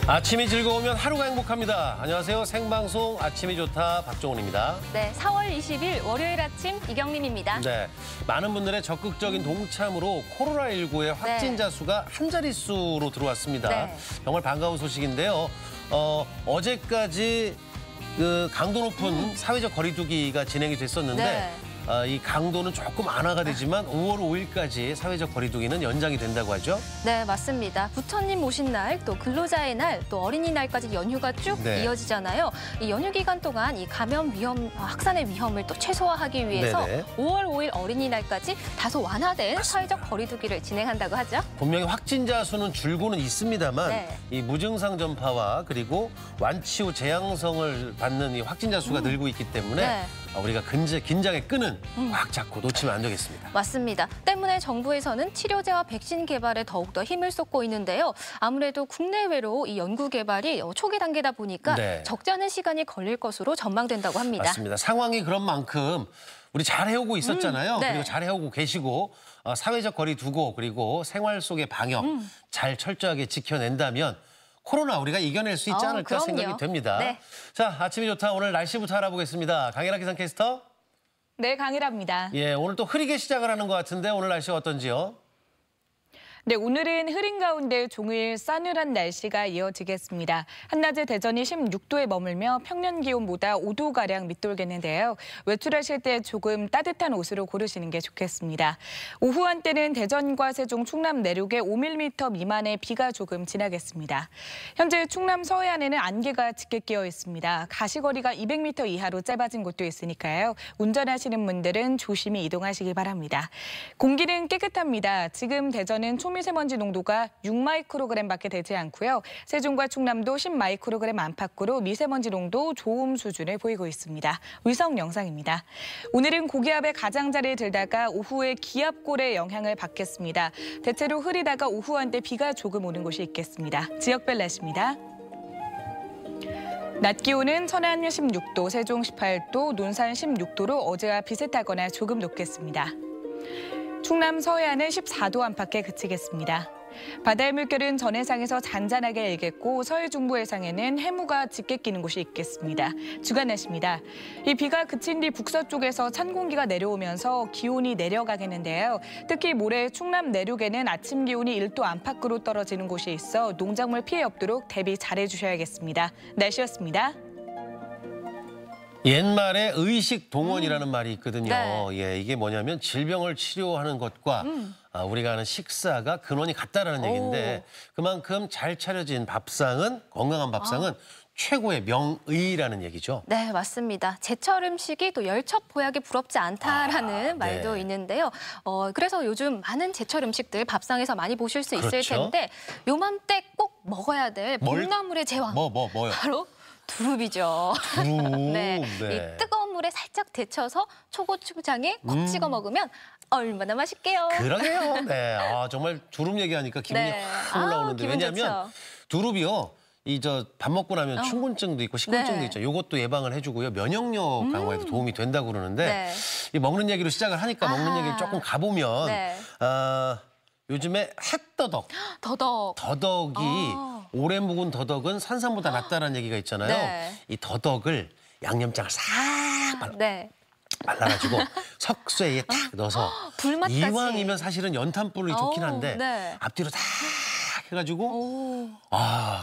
아침이 즐거우면 하루가 행복합니다. 안녕하세요. 생방송 아침이 좋다 박종훈입니다. 네, 4월 20일 월요일 아침 이경림입니다. 네, 많은 분들의 적극적인 동참으로 코로나19의 확진자 수가 한 자릿수로 들어왔습니다. 네. 정말 반가운 소식인데요. 어제까지 강도 높은 사회적 거리두기가 진행이 됐었는데 네. 이 강도는 조금 완화가 되지만 5월 5일까지 사회적 거리두기는 연장이 된다고 하죠. 네, 맞습니다. 부처님 오신 날, 또 근로자의 날, 또 어린이날까지 연휴가 쭉 네. 이어지잖아요. 이 연휴 기간 동안 이 감염 위험, 확산의 위험을 또 최소화하기 위해서 네네. 5월 5일 어린이날까지 다소 완화된 사회적 거리두기를 진행한다고 하죠. 분명히 확진자 수는 줄고는 있습니다만 네. 이 무증상 전파와 그리고 완치 후 재앙성을 받는 이 확진자 수가 늘고 있기 때문에 네. 우리가 긴장의 끈은 꽉 잡고 놓치면 안 되겠습니다. 맞습니다. 때문에 정부에서는 치료제와 백신 개발에 더욱더 힘을 쏟고 있는데요. 아무래도 국내외로 이 연구 개발이 초기 단계다 보니까 네. 적지 않은 시간이 걸릴 것으로 전망된다고 합니다. 맞습니다. 상황이 그런 만큼 우리 잘 해오고 있었잖아요. 네. 그리고 잘 해오고 계시고 사회적 거리 두고 그리고 생활 속의 방역 잘 철저하게 지켜낸다면 코로나 우리가 이겨낼 수 있지 않을까 그럼요. 생각이 됩니다. 네. 자, 아침이 좋다. 오늘 날씨부터 알아보겠습니다. 강혜라 기상캐스터. 네, 강일아입니다. 예, 오늘 또 흐리게 시작을 하는 것 같은데 오늘 날씨가 어떤지요? 네, 오늘은 흐린 가운데 종일 싸늘한 날씨가 이어지겠습니다. 한낮에 대전이 16도에 머물며 평년 기온보다 5도가량 밑돌겠는데요. 외출하실 때 조금 따뜻한 옷으로 고르시는 게 좋겠습니다. 오후 한때는 대전과 세종, 충남 내륙에 5mm 미만의 비가 조금 지나겠습니다. 현재 충남 서해안에는 안개가 짙게 끼어 있습니다. 가시거리가 200m 이하로 짧아진 곳도 있으니까요. 운전하시는 분들은 조심히 이동하시기 바랍니다. 공기는 깨끗합니다. 지금 대전은 초미세먼지 농도가 6마이크로그램밖에 되지 않고요. 세종과 충남도 10마이크로그램 안팎으로 미세먼지 농도 좋음 수준을 보이고 있습니다. 위성 영상입니다. 오늘은 고기압의 가장자리에 들다가 오후에 기압골의 영향을 받겠습니다. 대체로 흐리다가 오후 한때 비가 조금 오는 곳이 있겠습니다. 지역별 날씨입니다. 낮 기온은 천안 16도, 세종 18도, 논산 16도로 어제와 비슷하거나 조금 높겠습니다. 충남 서해안은 14도 안팎에 그치겠습니다. 바다의 물결은 전해상에서 잔잔하게 일겠고 서해 중부 해상에는 해무가 짙게 끼는 곳이 있겠습니다. 주간 날씨입니다. 이 비가 그친 뒤 북서쪽에서 찬 공기가 내려오면서 기온이 내려가겠는데요. 특히 모레 충남 내륙에는 아침 기온이 1도 안팎으로 떨어지는 곳이 있어 농작물 피해 없도록 대비 잘해주셔야겠습니다. 날씨였습니다. 옛말에 의식동원이라는 말이 있거든요. 네. 예, 이게 뭐냐면 질병을 치료하는 것과 우리가 하는 식사가 근원이 같다라는 얘기인데 그만큼 잘 차려진 밥상은 건강한 밥상은 최고의 명의라는 얘기죠. 네, 맞습니다. 제철 음식이 또 열첩 보약이 부럽지 않다라는 말도 네. 있는데요. 그래서 요즘 많은 제철 음식들 밥상에서 많이 보실 수 있을 그렇죠. 텐데 요맘때 꼭 먹어야 될 봄나물의 제왕. 뭐요? 바로 두릅이죠. 두릅. 네. 네. 이 뜨거운 물에 살짝 데쳐서 초고추장에 콕 찍어 먹으면 얼마나 맛있게요. 그러게요. 네. 정말 두릅 얘기하니까 기분이 네. 확 올라오는데 기분 왜냐하면 좋죠. 두릅이요. 밥 먹고 나면 충곤증도 있고 식곤증도 네. 있죠. 이것도 예방을 해주고요. 면역력 강화에도 도움이 된다고 그러는데 네. 이 먹는 얘기로 시작을 하니까 먹는 얘기를 조금 가보면 네. 요즘에 햇더덕. 더덕이 오래 묵은 더덕은 산삼보다 낫다라는 얘기가 있잖아요. 네. 이 더덕을 양념장을 싹 네. 발라가지고 석쇠에 탁 넣어서 불맛까지. 이왕이면 사실은 연탄불이 좋긴 한데 네. 앞뒤로 탁 해가지고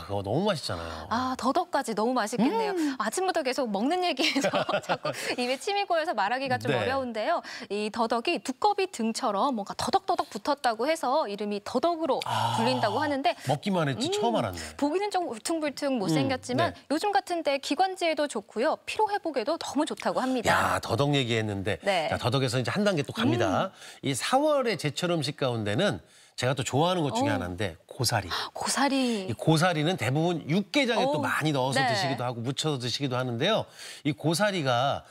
그거 너무 맛있잖아요. 더덕까지 너무 맛있겠네요. 아침부터 계속 먹는 얘기해서 자꾸 입에 침이 고여서 말하기가 좀 네. 어려운데요. 이 더덕이 두꺼비 등처럼 뭔가 더덕더덕 붙었다고 해서 이름이 더덕으로 불린다고 하는데 먹기만 했지 처음 알았네. 보기는 좀 울퉁불퉁 못생겼지만 네. 요즘 같은 때 기관지에도 좋고요. 피로 회복에도 너무 좋다고 합니다. 야, 더덕 얘기했는데 네. 자, 더덕에서 이제 한 단계 또 갑니다. 이 4월의 제철 음식 가운데는 제가 또 좋아하는 것 중에 하나인데 고사리. 고사리. 이 고사리는 대부분 육개장에 또 많이 넣어서 네. 드시기도 하고 무쳐서 드시기도 하는데요. 이 고사리가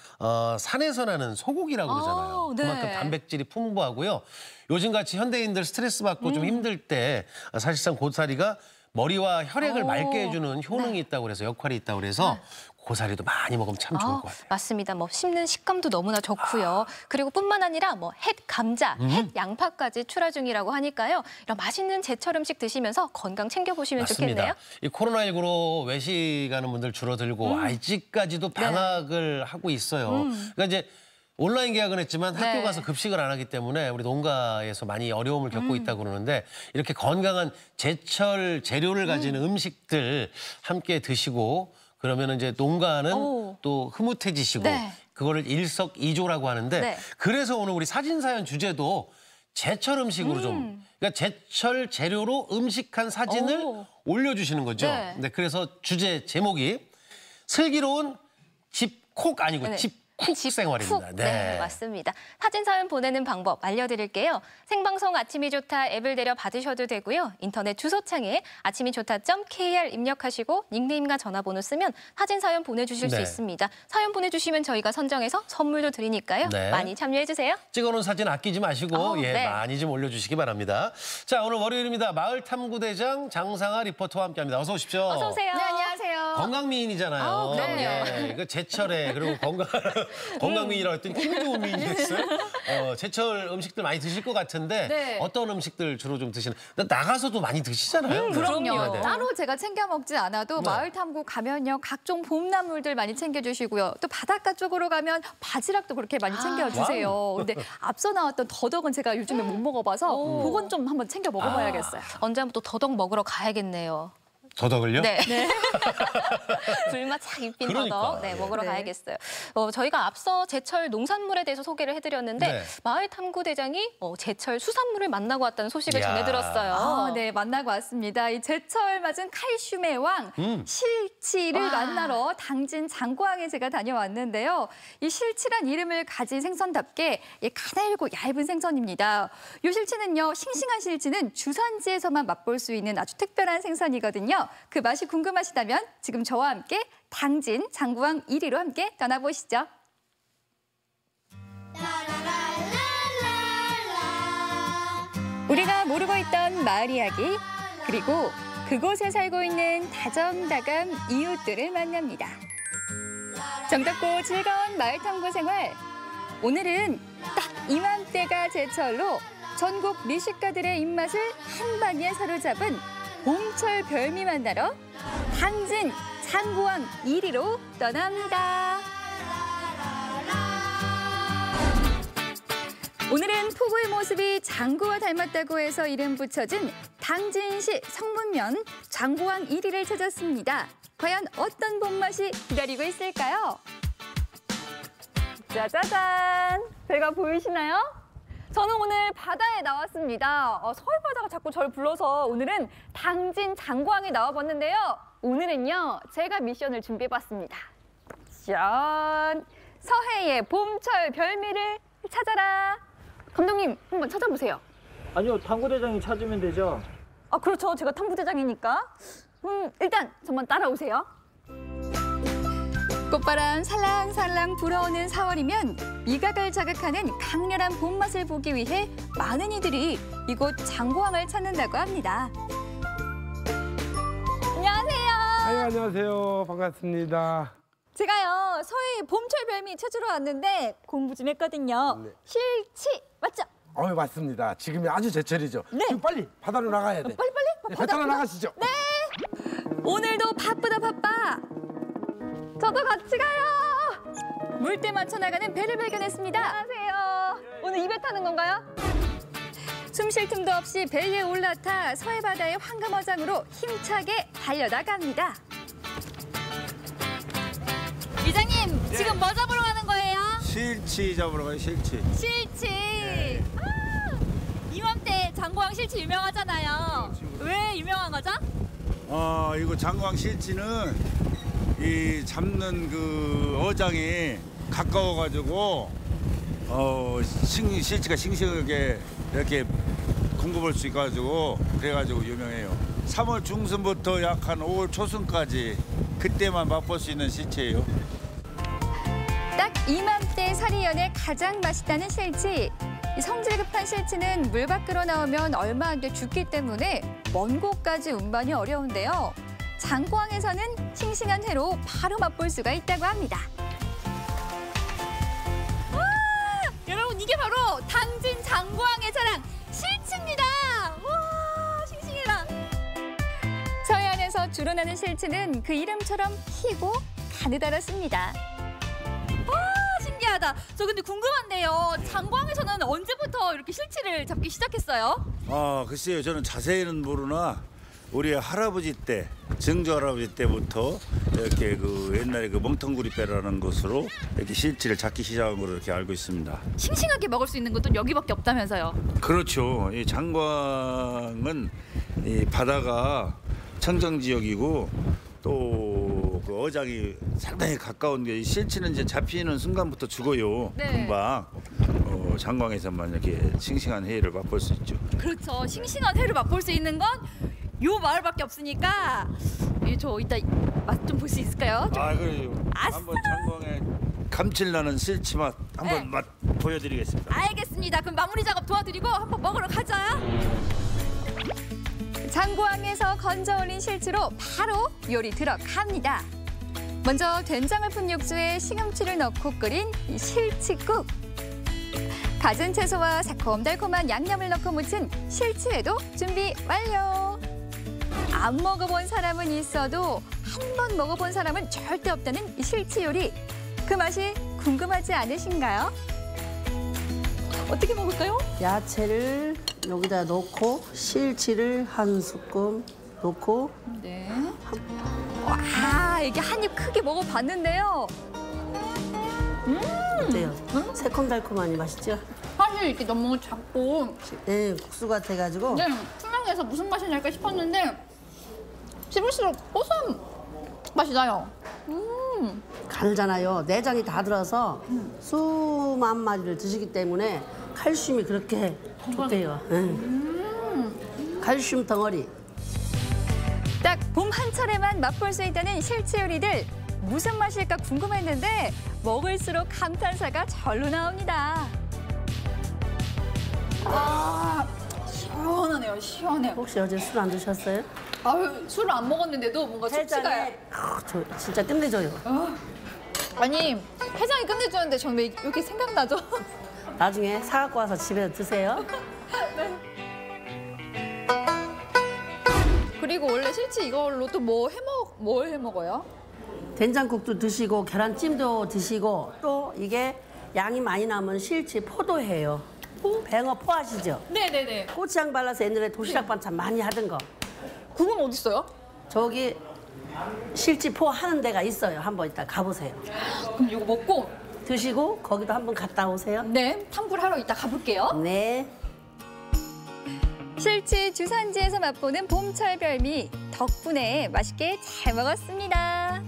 산에서 나는 소고기라고 그러잖아요. 네. 그만큼 단백질이 풍부하고요. 요즘같이 현대인들 스트레스 받고 좀 힘들 때 사실상 고사리가 머리와 혈액을 오. 맑게 해주는 효능이 있다고 그래서 역할이 있다고 그래서 고사리도 많이 먹으면 참 좋을 것 같아요. 맞습니다. 뭐 씹는 식감도 너무나 좋고요. 그리고 뿐만 아니라 뭐 햇 감자, 햇 양파까지 출하 중이라고 하니까요. 이런 맛있는 제철 음식 드시면서 건강 챙겨보시면 좋겠네요. 이 코로나19로 외식하는 분들 줄어들고 아직까지도 방학을 하고 있어요. 그러니까 이제 온라인 계약은 했지만 학교 네. 가서 급식을 안 하기 때문에 우리 농가에서 많이 어려움을 겪고 있다고 그러는데 이렇게 건강한 제철 재료를 가진 음식들 함께 드시고 그러면 이제 농가는 오. 또 흐뭇해지시고 네. 그거를 일석이조라고 하는데 네. 그래서 오늘 우리 사진사연 주제도 제철 음식으로 좀 그러니까 제철 재료로 음식한 사진을 오. 올려주시는 거죠. 네. 네, 그래서 주제 제목이 슬기로운 집콕 아니고 네. 집쿡 생활입니다. 네, 맞습니다. 사진 사연 보내는 방법 알려드릴게요. 생방송 아침이 좋다 앱을 내려 받으셔도 되고요. 인터넷 주소창에 아침이 좋다.kr 입력하시고 닉네임과 전화번호 쓰면 사진 사연 보내주실 수 네. 있습니다. 사연 보내주시면 저희가 선정해서 선물도 드리니까요. 네. 많이 참여해주세요. 찍어놓은 사진 아끼지 마시고 예, 네. 많이 좀 올려주시기 바랍니다. 자, 오늘 월요일입니다. 마을탐구대장 장상아 리포터와 함께합니다. 어서 오십시오. 어서 오세요. 네, 안녕하세요. 건강미인이잖아요. 아우, 그럼요. 예, 그 제철에 그리고 건강미인이라고 했더니 힘 좋은 미인이 됐어요. 제철 음식들 많이 드실 것 같은데 네. 어떤 음식들 주로 좀 드시는? 나가서도 많이 드시잖아요. 그럼요. 네, 네. 따로 제가 챙겨 먹지 않아도 네. 마을 탐구 가면요 각종 봄나물들 많이 챙겨주시고요. 또 바닷가 쪽으로 가면 바지락도 그렇게 많이 챙겨주세요. 근데 앞서 나왔던 더덕은 제가 요즘에 못 먹어봐서 그건 좀 한번 챙겨 먹어봐야겠어요. 언제 한번 또 더덕 먹으러 가야겠네요. 더덕을요? 네. 불맛 착 입힌 그러니까, 더덕 네, 예. 먹으러 네. 가야겠어요. 저희가 앞서 제철 농산물에 대해서 소개를 해드렸는데 네. 마을 탐구대장이 제철 수산물을 만나고 왔다는 소식을 이야. 전해들었어요. 네, 만나고 왔습니다. 이 제철 맞은 칼슘의 왕 실치를 와. 만나러 당진 장고항에 제가 다녀왔는데요. 이 실치란 이름을 가진 생선답게 가늘고 얇은 생선입니다. 이 실치는요, 싱싱한 실치는 주산지에서만 맛볼 수 있는 아주 특별한 생선이거든요. 그 맛이 궁금하시다면 지금 저와 함께 당진 장고항 1위로 함께 떠나보시죠. 우리가 모르고 있던 마을 이야기, 그리고 그곳에 살고 있는 다정다감 이웃들을 만납니다. 정답고 즐거운 마을 탐구 생활. 오늘은 딱 이맘때가 제철로 전국 미식가들의 입맛을 한 방에 사로잡은 봄철 별미 만나러 당진 장고항 1위로 떠납니다. 오늘은 폭우의 모습이 장구와 닮았다고 해서 이름 붙여진 당진시 성문면 장고항 1위를 찾았습니다. 과연 어떤 봄맛이 기다리고 있을까요? 짜자잔! 배가 보이시나요? 저는 오늘 바다에 나왔습니다. 서울 바다가 자꾸 저를 불러서 오늘은 당진 장고항에 나와봤는데요. 오늘은요, 제가 미션을 준비해봤습니다. 짠! 서해의 봄철 별미를 찾아라. 감독님, 한번 찾아보세요. 아니요, 탐구대장이 찾으면 되죠. 아, 그렇죠. 제가 탐구대장이니까. 일단 저만 따라오세요. 꽃바람 살랑살랑 불어오는 4월이면 미각을 자극하는 강렬한 봄맛을 보기 위해 많은 이들이 이곳 장고항을 찾는다고 합니다. 안녕하세요. 아유, 안녕하세요. 반갑습니다. 제가요, 서해 봄철 별미 찾으러 왔는데 공부 좀 했거든요. 네. 실치, 맞죠? 맞습니다. 지금이 아주 제철이죠. 네. 지금 빨리 바다로 나가야 돼. 빨리. 네, 배 타러 나가시죠. 네. 오늘도 바쁘다 바빠. 저도 같이 가요. 물때 맞춰 나가는 배를 발견했습니다. 안녕하세요. 오늘 이 배 타는 건가요? 숨 쉴 틈도 없이 배 위에 올라타 서해 바다의 황금어장으로 힘차게 달려나갑니다. 이장님, 지금 뭐 잡으러 가는 거예요? 실치 잡으러 가요, 실치. 실치. 아, 이맘때 장고항 실치 유명하잖아요. 왜 유명한 거죠? 이거 장광 실치는 이 잡는 그 어장이 가까워가지고 실치가 싱싱하게 이렇게 공급할 수 있어가지고 그래가지고 유명해요. 3월 중순부터 약 한 5월 초순까지 그때만 맛볼 수 있는 실치예요. 딱 이맘때 살이 연해 가장 맛있다는 실치. 이 성질 급한 실치는 물 밖으로 나오면 얼마 안 돼 죽기 때문에 먼 곳까지 운반이 어려운데요. 장고항에서는 싱싱한 회로 바로 맛볼 수가 있다고 합니다. 와, 여러분 이게 바로 당진 장고항의 자랑 실치입니다. 와, 싱싱해라. 서해안에서 주로 나는 실치는 그 이름처럼 희고 가느다랗습니다. 신기하다. 저 근데 궁금한데요. 장고항에서는 언제부터 이렇게 실치를 잡기 시작했어요? 글쎄요. 저는 자세히는 모르나 우리 할아버지 때, 증조 할아버지 때부터 이렇게 그 옛날에 그 멍텅구리배라는 것으로 이렇게 실치를 잡기 시작한 걸로 이렇게 알고 있습니다. 싱싱하게 먹을 수 있는 것도 여기밖에 없다면서요? 그렇죠. 이 장광은 이 바다가 청정 지역이고 또 그 어장이 상당히 가까운 게 실치는 이제 잡히는 순간부터 죽어요. 네. 금방 장광에서만 이렇게 싱싱한 회를 맛볼 수 있죠. 그렇죠. 싱싱한 회를 맛볼 수 있는 건 요 마을밖에 없으니까 저 이따 맛 좀 볼 수 있을까요? 그래요. 아싸! 한번 장광에 감칠나는 실치 맛 한번 네. 맛 보여드리겠습니다. 알겠습니다. 그럼 마무리 작업 도와드리고 한번 먹으러 가자. 장고항에서 건져 올린 실치로 바로 요리 들어갑니다. 먼저 된장을 푼 육수에 시금치를 넣고 끓인 이 실치국. 갖은 채소와 새콤달콤한 양념을 넣고 무친 실치회도 준비 완료. 안 먹어본 사람은 있어도 한 번 먹어본 사람은 절대 없다는 이 실치 요리. 그 맛이 궁금하지 않으신가요? 어떻게 먹을까요? 야채를 여기다 넣고 실치를 한 스푼 넣고 네. 와, 이게 한 입 크게 먹어봤는데요. 어때요? 새콤달콤하니 맛있죠? 사실 이렇게 너무 작고 네, 국수 같아가지고 투명해서 무슨 맛이 날까 싶었는데 씹을수록 고소한 맛이 나요. 가늘잖아요. 내장이 다 들어서 수만 마리를 드시기 때문에 칼슘이 그렇게 좋대요. 칼슘 덩어리. 딱 봄 한철에만 맛볼 수 있다는 실치 요리들. 무슨 맛일까 궁금했는데 먹을수록 감탄사가 절로 나옵니다. 시원하네요, 시원해요. 혹시 어제 술 안 드셨어요? 아유, 술을 안 먹었는데도 뭔가 숙취가. 저 진짜 끝내줘요. 아니, 해장이 끝내주는데 저는 왜 이렇게 생각나죠? 나중에 사갖고 와서 집에 드세요. 그리고 원래 실치 이걸로 또 뭘 해 먹어요? 된장국도 드시고 계란찜도 드시고 또 이게 양이 많이 나면 실치 포도해요. 뱅어 포 아시죠? 네네네. 고추장 발라서 옛날에 도시락 반찬 많이 하던 거. 그건 어디 있어요? 저기 실치 포 하는 데가 있어요. 한번 이따 가보세요. 그럼 이거 먹고 드시고 거기도 한번 갔다 오세요. 네, 탐구를 하러 이따 가볼게요. 네. 실치 주산지에서 맛보는 봄철 별미 덕분에 맛있게 잘 먹었습니다.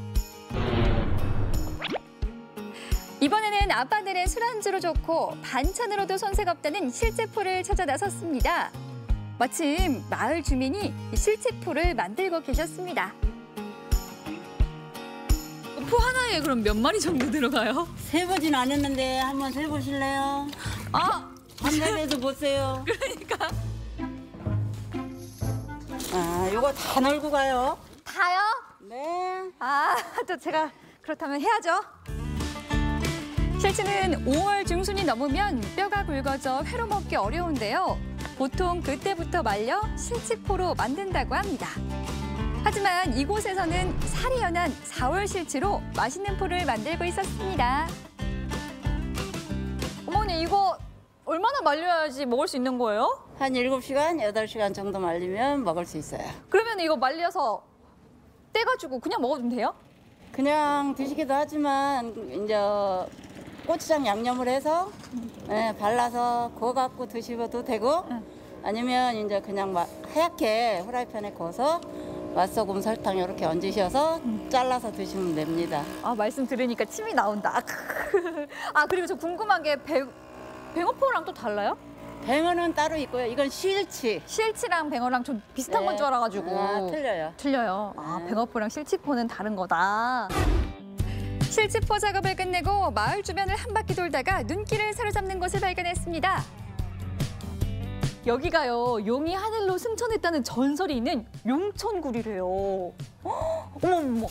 이번에는 아빠들의 술안주로 좋고 반찬으로도 손색 없다는 실치포를 찾아 나섰습니다. 마침 마을 주민이 이 실치포를 만들고 계셨습니다. 포 하나에 그럼 몇 마리 정도 들어가요? 세보진 않았는데 한번 세보실래요? 한달에도 보세요. 그러니까. 요거 다 널고 가요. 다요? 네. 또 제가 그렇다면 해야죠. 실치는 5월 중순이 넘으면 뼈가 굵어져 회로 먹기 어려운데요. 보통 그때부터 말려 실치포로 만든다고 합니다. 하지만 이곳에서는 살이 연한 4월 실치로 맛있는 포를 만들고 있었습니다. 어머니, 이거 얼마나 말려야지 먹을 수 있는 거예요? 한 7시간, 8시간 정도 말리면 먹을 수 있어요. 그러면 이거 말려서 떼가지고 그냥 먹어도 돼요? 그냥 드시기도 하지만 이제 고추장 양념을 해서 발라서 구워갖고 드셔도 되고 아니면 이제 그냥 하얗게 후라이팬에 구워서 맛소금, 설탕 이렇게 얹으셔서 잘라서 드시면 됩니다. 말씀 들으니까 침이 나온다. 그리고 저 궁금한 게 뱅어포랑 또 달라요? 뱅어는 따로 있고요. 이건 실치. 실치랑 뱅어랑 좀 비슷한 네. 건 줄 알아가지고. 틀려요. 틀려요. 뱅어포랑 실치포는 다른 거다. 실치포 작업을 끝내고 마을 주변을 한 바퀴 돌다가 눈길을 사로잡는 곳을 발견했습니다. 여기가요, 용이 하늘로 승천했다는 전설이 있는 용천굴이래요. 어머,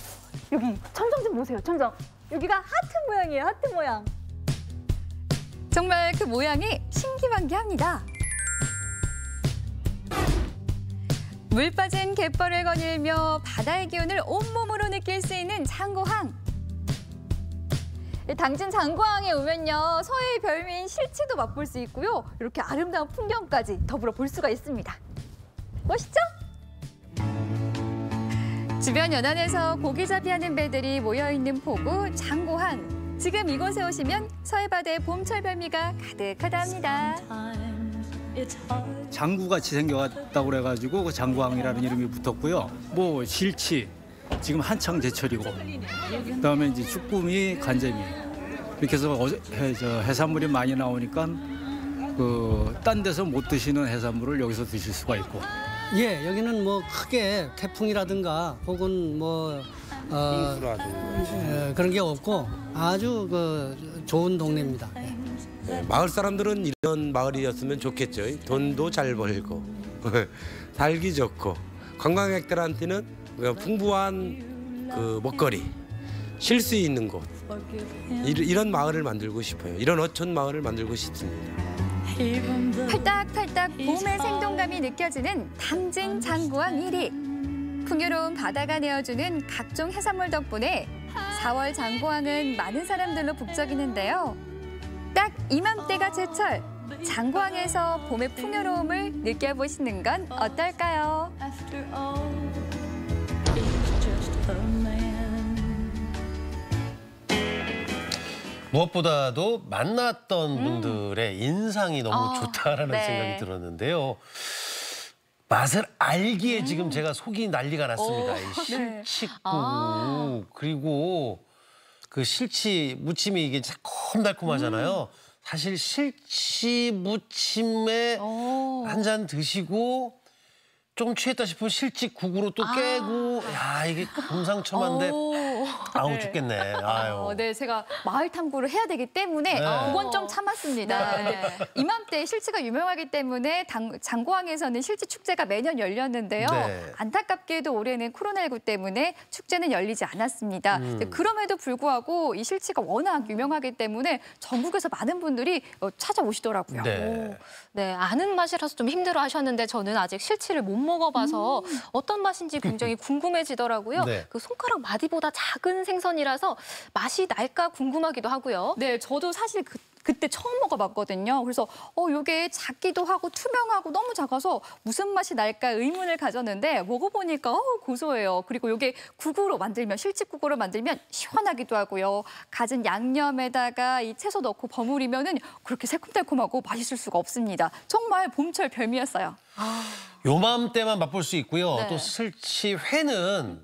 여기 천정 좀 보세요, 천정. 여기가 하트 모양이에요, 하트 모양. 정말 그 모양이 신기반기합니다. 물 빠진 갯벌을 거닐며 바다의 기운을 온몸으로 느낄 수 있는 장고항. 당진 장고항에 오면요, 서해의 별미인 실치도 맛볼 수 있고요. 이렇게 아름다운 풍경까지 더불어 볼 수가 있습니다. 멋있죠? 주변 연안에서 고기잡이하는 배들이 모여있는 포구 장고항. 지금 이곳에 오시면 서해바다의 봄철 별미가 가득하답니다. 장구같이 생겨갔다고 그래가지고 그 장구항이라는 이름이 붙었고요. 뭐 실치 지금 한창 제철이고, 그다음에 이제 쭈꾸미, 간재미 이렇게 해서 해산물이 많이 나오니까 그 딴 데서 못 드시는 해산물을 여기서 드실 수가 있고. 예, 여기는 뭐 크게 태풍이라든가 혹은 뭐 그런 게 없고 아주 그 좋은 동네입니다. 네, 마을 사람들은 이런 마을이었으면 좋겠죠. 돈도 잘 벌고 살기 좋고 관광객들한테는 풍부한 그 먹거리, 쉴 수 있는 곳, 이런 마을을 만들고 싶어요. 이런 어촌 마을을 만들고 싶습니다. 팔딱팔딱 봄의 생동감이 느껴지는 당진 장고항 1위. 풍요로운 바다가 내어주는 각종 해산물 덕분에 4월 장고항은 많은 사람들로 북적이는데요. 딱 이맘때가 제철, 장고항에서 봄의 풍요로움을 느껴보시는 건 어떨까요? 무엇보다도 만났던 분들의 인상이 너무 좋다라는 네. 생각이 들었는데요. 맛을 알기에 지금 제가 속이 난리가 났습니다. 이 실치국 그리고 그 실치 무침이 이게 새콤달콤하잖아요. 사실 실치 무침에 한 잔 드시고 좀 취했다 싶으면 실치국으로 또 깨고, 야 이게 금상첨화인데 아우 죽겠네. 아유. 네, 제가 마을 탐구를 해야 되기 때문에 그건 좀 참았습니다. 네. 이맘때 실치가 유명하기 때문에 장고항에서는 실치 축제가 매년 열렸는데요. 네. 안타깝게도 올해는 코로나19 때문에 축제는 열리지 않았습니다. 그럼에도 불구하고 이 실치가 워낙 유명하기 때문에 전국에서 많은 분들이 찾아오시더라고요. 네. 네, 아는 맛이라서 좀 힘들어하셨는데 저는 아직 실치를 못 먹어봐서 어떤 맛인지 굉장히 궁금해지더라고요. 네. 그 손가락 마디보다 작은 생선이라서 맛이 날까 궁금하기도 하고요. 네, 저도 사실 그때 처음 먹어봤거든요. 그래서 이게 작기도 하고 투명하고 너무 작아서 무슨 맛이 날까 의문을 가졌는데 먹어보니까 고소해요. 그리고 이게 국으로 만들면, 실치국으로 만들면 시원하기도 하고요. 갖은 양념에다가 이 채소 넣고 버무리면은 그렇게 새콤달콤하고 맛있을 수가 없습니다. 정말 봄철 별미였어요. 요맘때만 맛볼 수 있고요. 네. 또 실치회는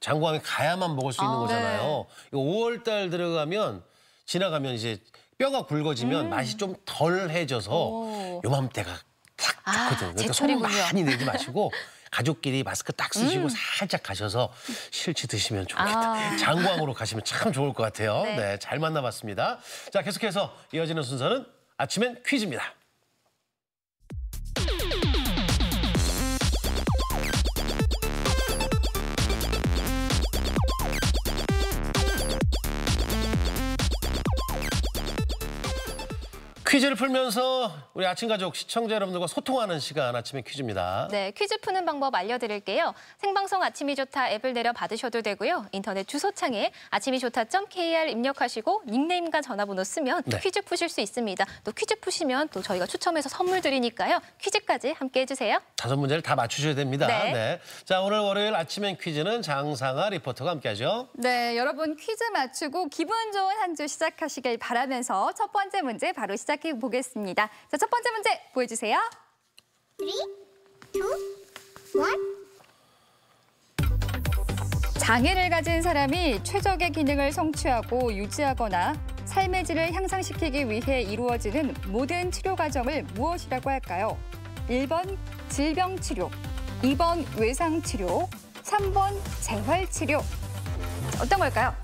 장고항에 가야만 먹을 수 있는 거잖아요. 네. 5월 달 들어가면 지나가면 이제 뼈가 굵어지면 맛이 좀 덜해져서 요맘때가 딱 좋거든요. 그러니까 소문 제철이군요. 많이 내지 마시고 가족끼리 마스크 딱 쓰시고 살짝 가셔서 실치 드시면 좋겠다. 장고항으로 가시면 참 좋을 것 같아요. 네. 네, 잘 만나봤습니다. 자, 계속해서 이어지는 순서는 아침엔 퀴즈입니다. 퀴즈를 풀면서 우리 아침 가족 시청자 여러분들과 소통하는 시간 아침의 퀴즈입니다. 네, 퀴즈 푸는 방법 알려드릴게요. 생방송 아침이 좋다 앱을 내려 받으셔도 되고요. 인터넷 주소창에 아침이 좋다.kr 입력하시고 닉네임과 전화번호 쓰면 네. 퀴즈 푸실 수 있습니다. 또 퀴즈 푸시면 또 저희가 추첨해서 선물 드리니까요. 퀴즈까지 함께 해주세요. 5문제를 다 맞추셔야 됩니다. 네. 자, 오늘 월요일 아침엔 퀴즈는 장상아 리포터가 함께하죠. 네, 여러분 퀴즈 맞추고 기분 좋은 한 주 시작하시길 바라면서 첫 번째 문제 바로 시작해 보겠습니다. 자, 첫 번째 문제 보여주세요. 3, 2, 1. 장애를 가진 사람이 최적의 기능을 성취하고 유지하거나 삶의 질을 향상시키기 위해 이루어지는 모든 치료 과정을 무엇이라고 할까요? 1번 질병치료, 2번 외상치료, 3번 재활치료. 어떤 걸까요?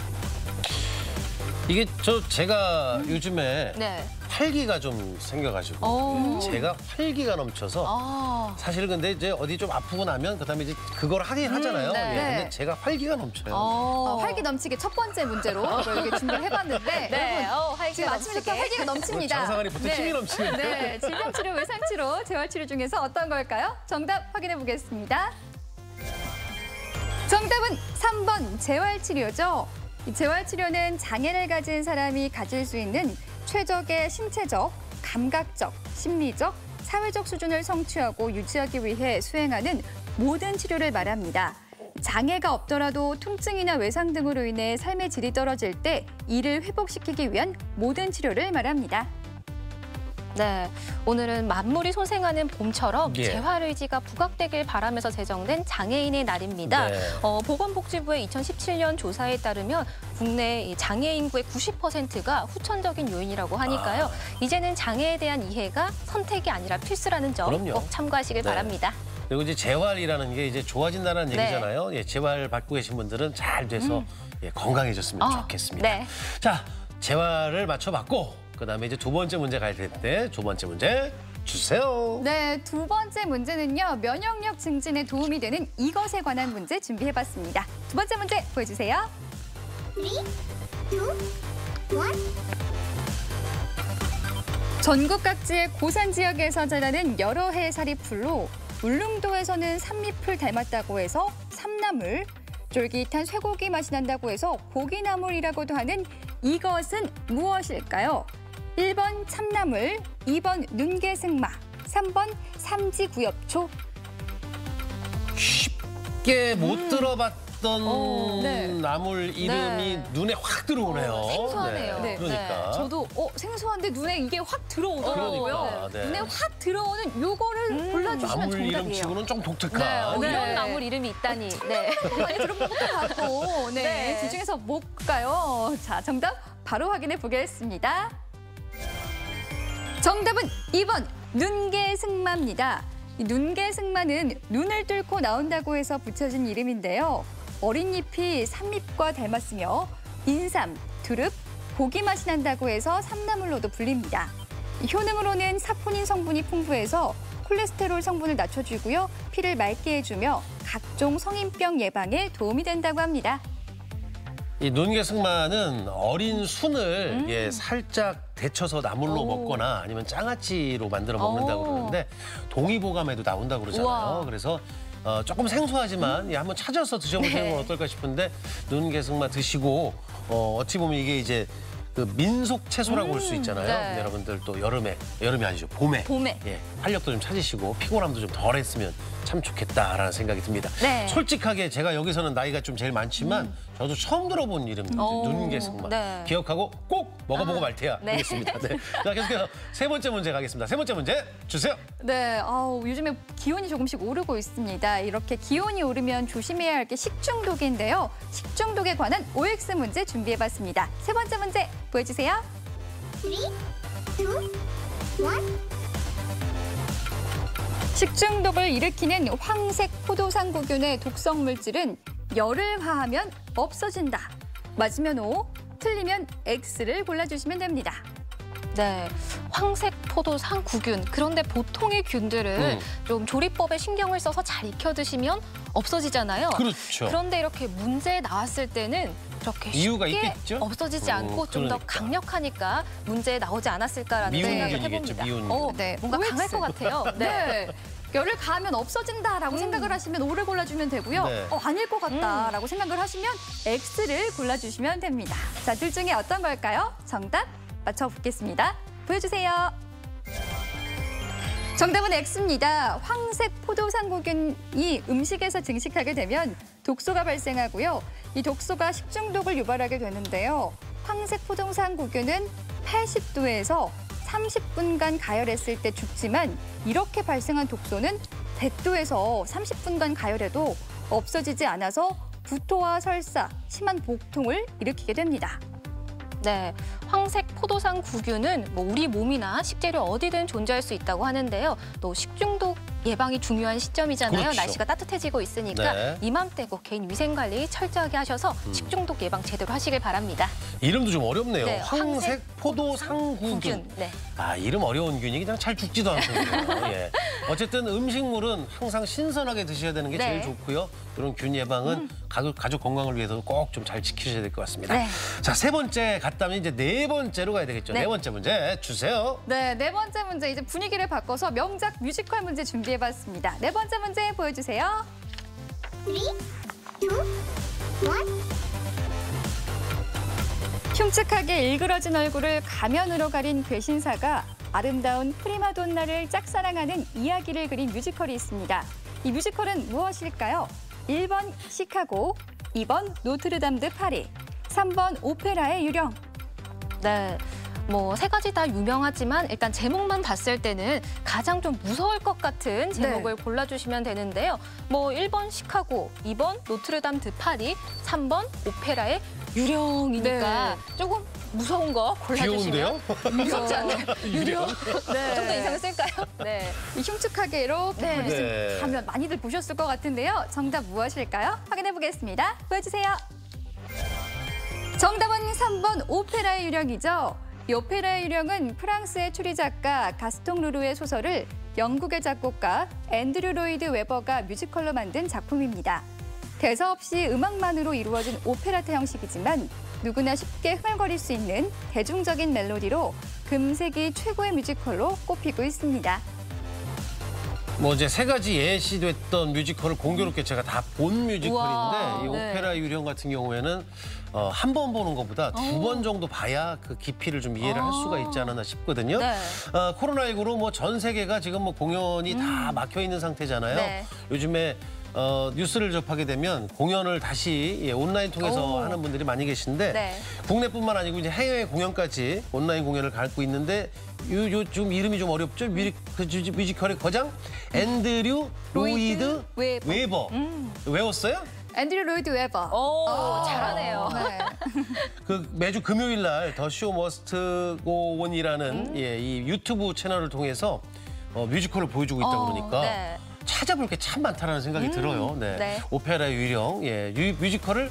이게 제가 요즘에 네. 활기가 좀 생겨가지고 제가 활기가 넘쳐서 사실 근데 이제 어디 좀 아프고 나면 그다음에 이제 그걸 하긴 하잖아요. 네. 예, 근데 제가 활기가 넘쳐요. 활기 넘치게 첫 번째 문제로 이걸 이렇게 준비를 해봤는데 네, 여러분 활기가 지금 아침부터 넘치게. 활기가 넘칩니다. 장상아리부터 힘이 넘치는데. 네, 질병치료, 외상치료, 재활치료 중에서 어떤 걸까요? 정답 확인해 보겠습니다. 정답은 3번 재활치료죠. 이 재활치료는 장애를 가진 사람이 가질 수 있는 최적의 신체적, 감각적, 심리적, 사회적 수준을 성취하고 유지하기 위해 수행하는 모든 치료를 말합니다. 장애가 없더라도 통증이나 외상 등으로 인해 삶의 질이 떨어질 때 이를 회복시키기 위한 모든 치료를 말합니다. 네, 오늘은 만물이 소생하는 봄처럼 예. 재활의지가 부각되길 바라면서 제정된 장애인의 날입니다. 네. 보건복지부의 2017년 조사에 따르면 국내 이 장애 인구의 90%가 후천적인 요인이라고 하니까요. 이제는 장애에 대한 이해가 선택이 아니라 필수라는 점 그럼요. 꼭 참고하시길 네. 바랍니다. 그리고 이제 재활이라는 게 이제 좋아진다는 네. 얘기잖아요. 예, 재활 받고 계신 분들은 잘 돼서 예, 건강해졌으면 좋겠습니다. 네. 자, 재활을 맞춰봤고 그다음에 이제 두 번째 문제 갈 텐데 두 번째 문제 주세요. 네, 두 번째 문제는요. 면역력 증진에 도움이 되는 이것에 관한 문제 준비해봤습니다. 두 번째 문제 보여주세요. 3, 2, 1. 전국 각지의 고산 지역에서 자라는 여러 해살이 풀로 울릉도에서는 산미풀 닮았다고 해서 삼나물, 쫄깃한 쇠고기 맛이 난다고 해서 고기나물이라고도 하는 이것은 무엇일까요? 1번 참나물, 2번 눈개승마, 3번 삼지구엽초. 쉽게 못 들어봤던 네. 나물 이름이 눈에 확 들어오네요. 생소하네요. 네. 그러니까. 저도 생소한데 눈에 이게 확 들어오더라고요. 그러니까, 네. 눈에 확 들어오는 요거를 골라주시면 나물 정답이에요. 이름치고는 좀 독특한. 이런 네. 나물 이름이 있다니. 네. 많이 들어본 것도 같고. 네. 네. 둘 중에서 뭘까요? 자, 정답 바로 확인해 보겠습니다. 정답은 2번 눈개승마입니다. 이 눈개승마는 눈을 뚫고 나온다고 해서 붙여진 이름인데요. 어린 잎이 산잎과 닮았으며 인삼, 두릅, 고기 맛이 난다고 해서 삼나물로도 불립니다. 이 효능으로는 사포닌 성분이 풍부해서 콜레스테롤 성분을 낮춰주고요. 피를 맑게 해주며 각종 성인병 예방에 도움이 된다고 합니다. 이 눈개승마는 어린 순을 예, 살짝 데쳐서 나물로 먹거나 아니면 장아찌로 만들어 먹는다고 그러는데 동의보감에도 나온다고 그러잖아요. 우와. 그래서 조금 생소하지만 예, 한번 찾아서 드셔보시는 건 어떨까 싶은데 눈개승마 드시고 어찌 보면 이게 이제 그 민속 채소라고 볼 수 있잖아요. 네. 여러분들 또 여름이 아니죠. 봄에. 예, 활력도 좀 찾으시고 피곤함도 좀 덜했으면 참 좋겠다라는 생각이 듭니다. 네. 솔직하게 제가 여기서는 나이가 좀 제일 많지만 저도 처음 들어본 이름입니다. 눈개승마. 네. 기억하고 꼭 먹어보고 말 테야 네. 하겠습니다. 네. 자, 계속해서 세 번째 문제 가겠습니다. 세 번째 문제 주세요. 네, 요즘에 기온이 조금씩 오르고 있습니다. 이렇게 기온이 오르면 조심해야 할 게 식중독인데요. 식중독에 관한 OX 문제 준비해봤습니다. 세 번째 문제 보여주세요. 3, 2, 1. 식중독을 일으키는 황색 포도상구균의 독성 물질은 열을 가하면 없어진다. 맞으면 O, 틀리면 X를 골라주시면 됩니다. 네, 황색 포도 상구균. 그런데 보통의 균들을 좀 조리법에 신경을 써서 잘 익혀 드시면 없어지잖아요. 그렇죠. 그런데 이렇게 문제 나왔을 때는 이렇게 이유가 쉽게 있겠죠? 없어지지 않고 좀 더 그러니까. 강력하니까 문제 나오지 않았을까라는 생각을 미운균이겠죠, 해봅니다. 미운균. 네, 뭔가 OX. 강할 것 같아요. 네. 열을 가하면 없어진다라고 생각을 하시면 O를 골라주면 되고요. 네. 아닐 것 같다라고 생각을 하시면 X를 골라주시면 됩니다. 자, 둘 중에 어떤 걸까요? 정답 맞춰보겠습니다. 보여주세요. 정답은 X입니다. 황색 포도상구균이 음식에서 증식하게 되면 독소가 발생하고요. 이 독소가 식중독을 유발하게 되는데요. 황색 포도상구균은 80도에서 30분간 가열했을 때 죽지만 이렇게 발생한 독소는 100도에서 30분간 가열해도 없어지지 않아서 구토와 설사, 심한 복통을 일으키게 됩니다. 네, 황색 포도상 구균은 우리 몸이나 식재료 어디든 존재할 수 있다고 하는데요. 또 식중독 예방이 중요한 시점이잖아요. 그렇죠. 날씨가 따뜻해지고 있으니까 네. 이맘때고 개인 위생 관리 철저하게 하셔서 식중독 예방 제대로 하시길 바랍니다. 이름도 좀 어렵네요. 네, 황색 포도 상구균. 네. 아, 이름 어려운 균이 그냥 잘 죽지도 않거든요. 예. 어쨌든 음식물은 항상 신선하게 드셔야 되는 게 네. 제일 좋고요. 이런 균 예방은 가족 건강을 위해서 꼭 좀 잘 지키셔야 될 것 같습니다. 네. 자, 세 번째 갔다면 이제 네 번째로 가야 되겠죠. 네. 네 번째 문제 주세요. 네, 네 번째 문제 이제 분위기를 바꿔서 명작 뮤지컬 문제 준비해봤습니다. 네 번째 문제 보여주세요. 3, 2, 1. 흉측하게 일그러진 얼굴을 가면으로 가린 괴신사가 아름다운 프리마돈나를 짝사랑하는 이야기를 그린 뮤지컬이 있습니다. 이 뮤지컬은 무엇일까요? 1번 시카고, 2번 노트르담 드 파리, 3번 오페라의 유령. 네. 뭐 세 가지 다 유명하지만 일단 제목만 봤을 때는 가장 좀 무서울 것 같은 제목을 골라주시면 되는데요. 뭐 1번 시카고, 2번 노트르담 드 파리, 3번 오페라의 유령이니까 조금 무서운 거 골라주시면 귀여운데요? 무섭지 않나요? 유령? 네. 좀 더 이상을 쓸까요? 네. 이 흉측하게 이렇게 네. 그려진 네. 가면 많이들 보셨을 것 같은데요. 정답 무엇일까요? 확인해 보겠습니다. 보여주세요. 정답은 3번 오페라의 유령이죠. 이 오페라의 유령은 프랑스의 추리 작가 가스통 루루의 소설을 영국의 작곡가 앤드류 로이드 웨버가 뮤지컬로 만든 작품입니다. 대사 없이 음악만으로 이루어진 오페라트 형식이지만 누구나 쉽게 흥얼거릴 수 있는 대중적인 멜로디로 금세기 최고의 뮤지컬로 꼽히고 있습니다. 뭐 이제 세 가지 예시됐던 뮤지컬을 공교롭게 제가 다 본 뮤지컬인데 우와, 이 네. 오페라 유령 같은 경우에는 한 번 보는 것보다 두 번 정도 봐야 그 깊이를 좀 이해를 할 수가 있지 않았나 싶거든요. 네. 코로나19로 뭐 전 세계가 지금 뭐 공연이 다 막혀 있는 상태잖아요. 네. 요즘에 뉴스를 접하게 되면 공연을 다시 온라인 통해서 하는 분들이 많이 계신데 네. 국내뿐만 아니고 이제 해외 공연까지 온라인 공연을 갖고 있는데 좀 이름이 좀 어렵죠? 뮤지컬의 거장 앤드류 로이드 웨버. 외웠어요? 앤드류 로이드 웨버. 오, 잘하네요. 네. 그 매주 금요일 날 더 쇼 머스트 고 온이라는 이 유튜브 채널을 통해서 뮤지컬을 보여주고 있다고 그러니까 네. 찾아볼 게 참 많다라는 생각이 들어요. 네. 네. 오페라의 유령, 뮤지컬을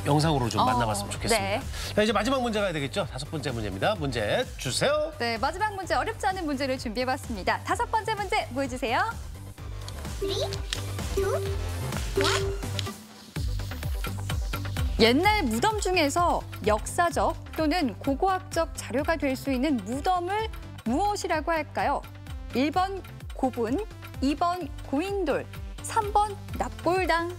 영상으로 좀 만나봤으면 좋겠습니다. 네. 자, 이제 마지막 문제 가야 되겠죠? 다섯 번째 문제입니다. 문제 주세요. 네, 마지막 문제 어렵지 않은 문제를 준비해봤습니다. 다섯 번째 문제 보여주세요. 3, 2, 1. 옛날 무덤 중에서 역사적 또는 고고학적 자료가 될 수 있는 무덤을 무엇이라고 할까요? 1번 고분, 2번 고인돌, 3번 납골당.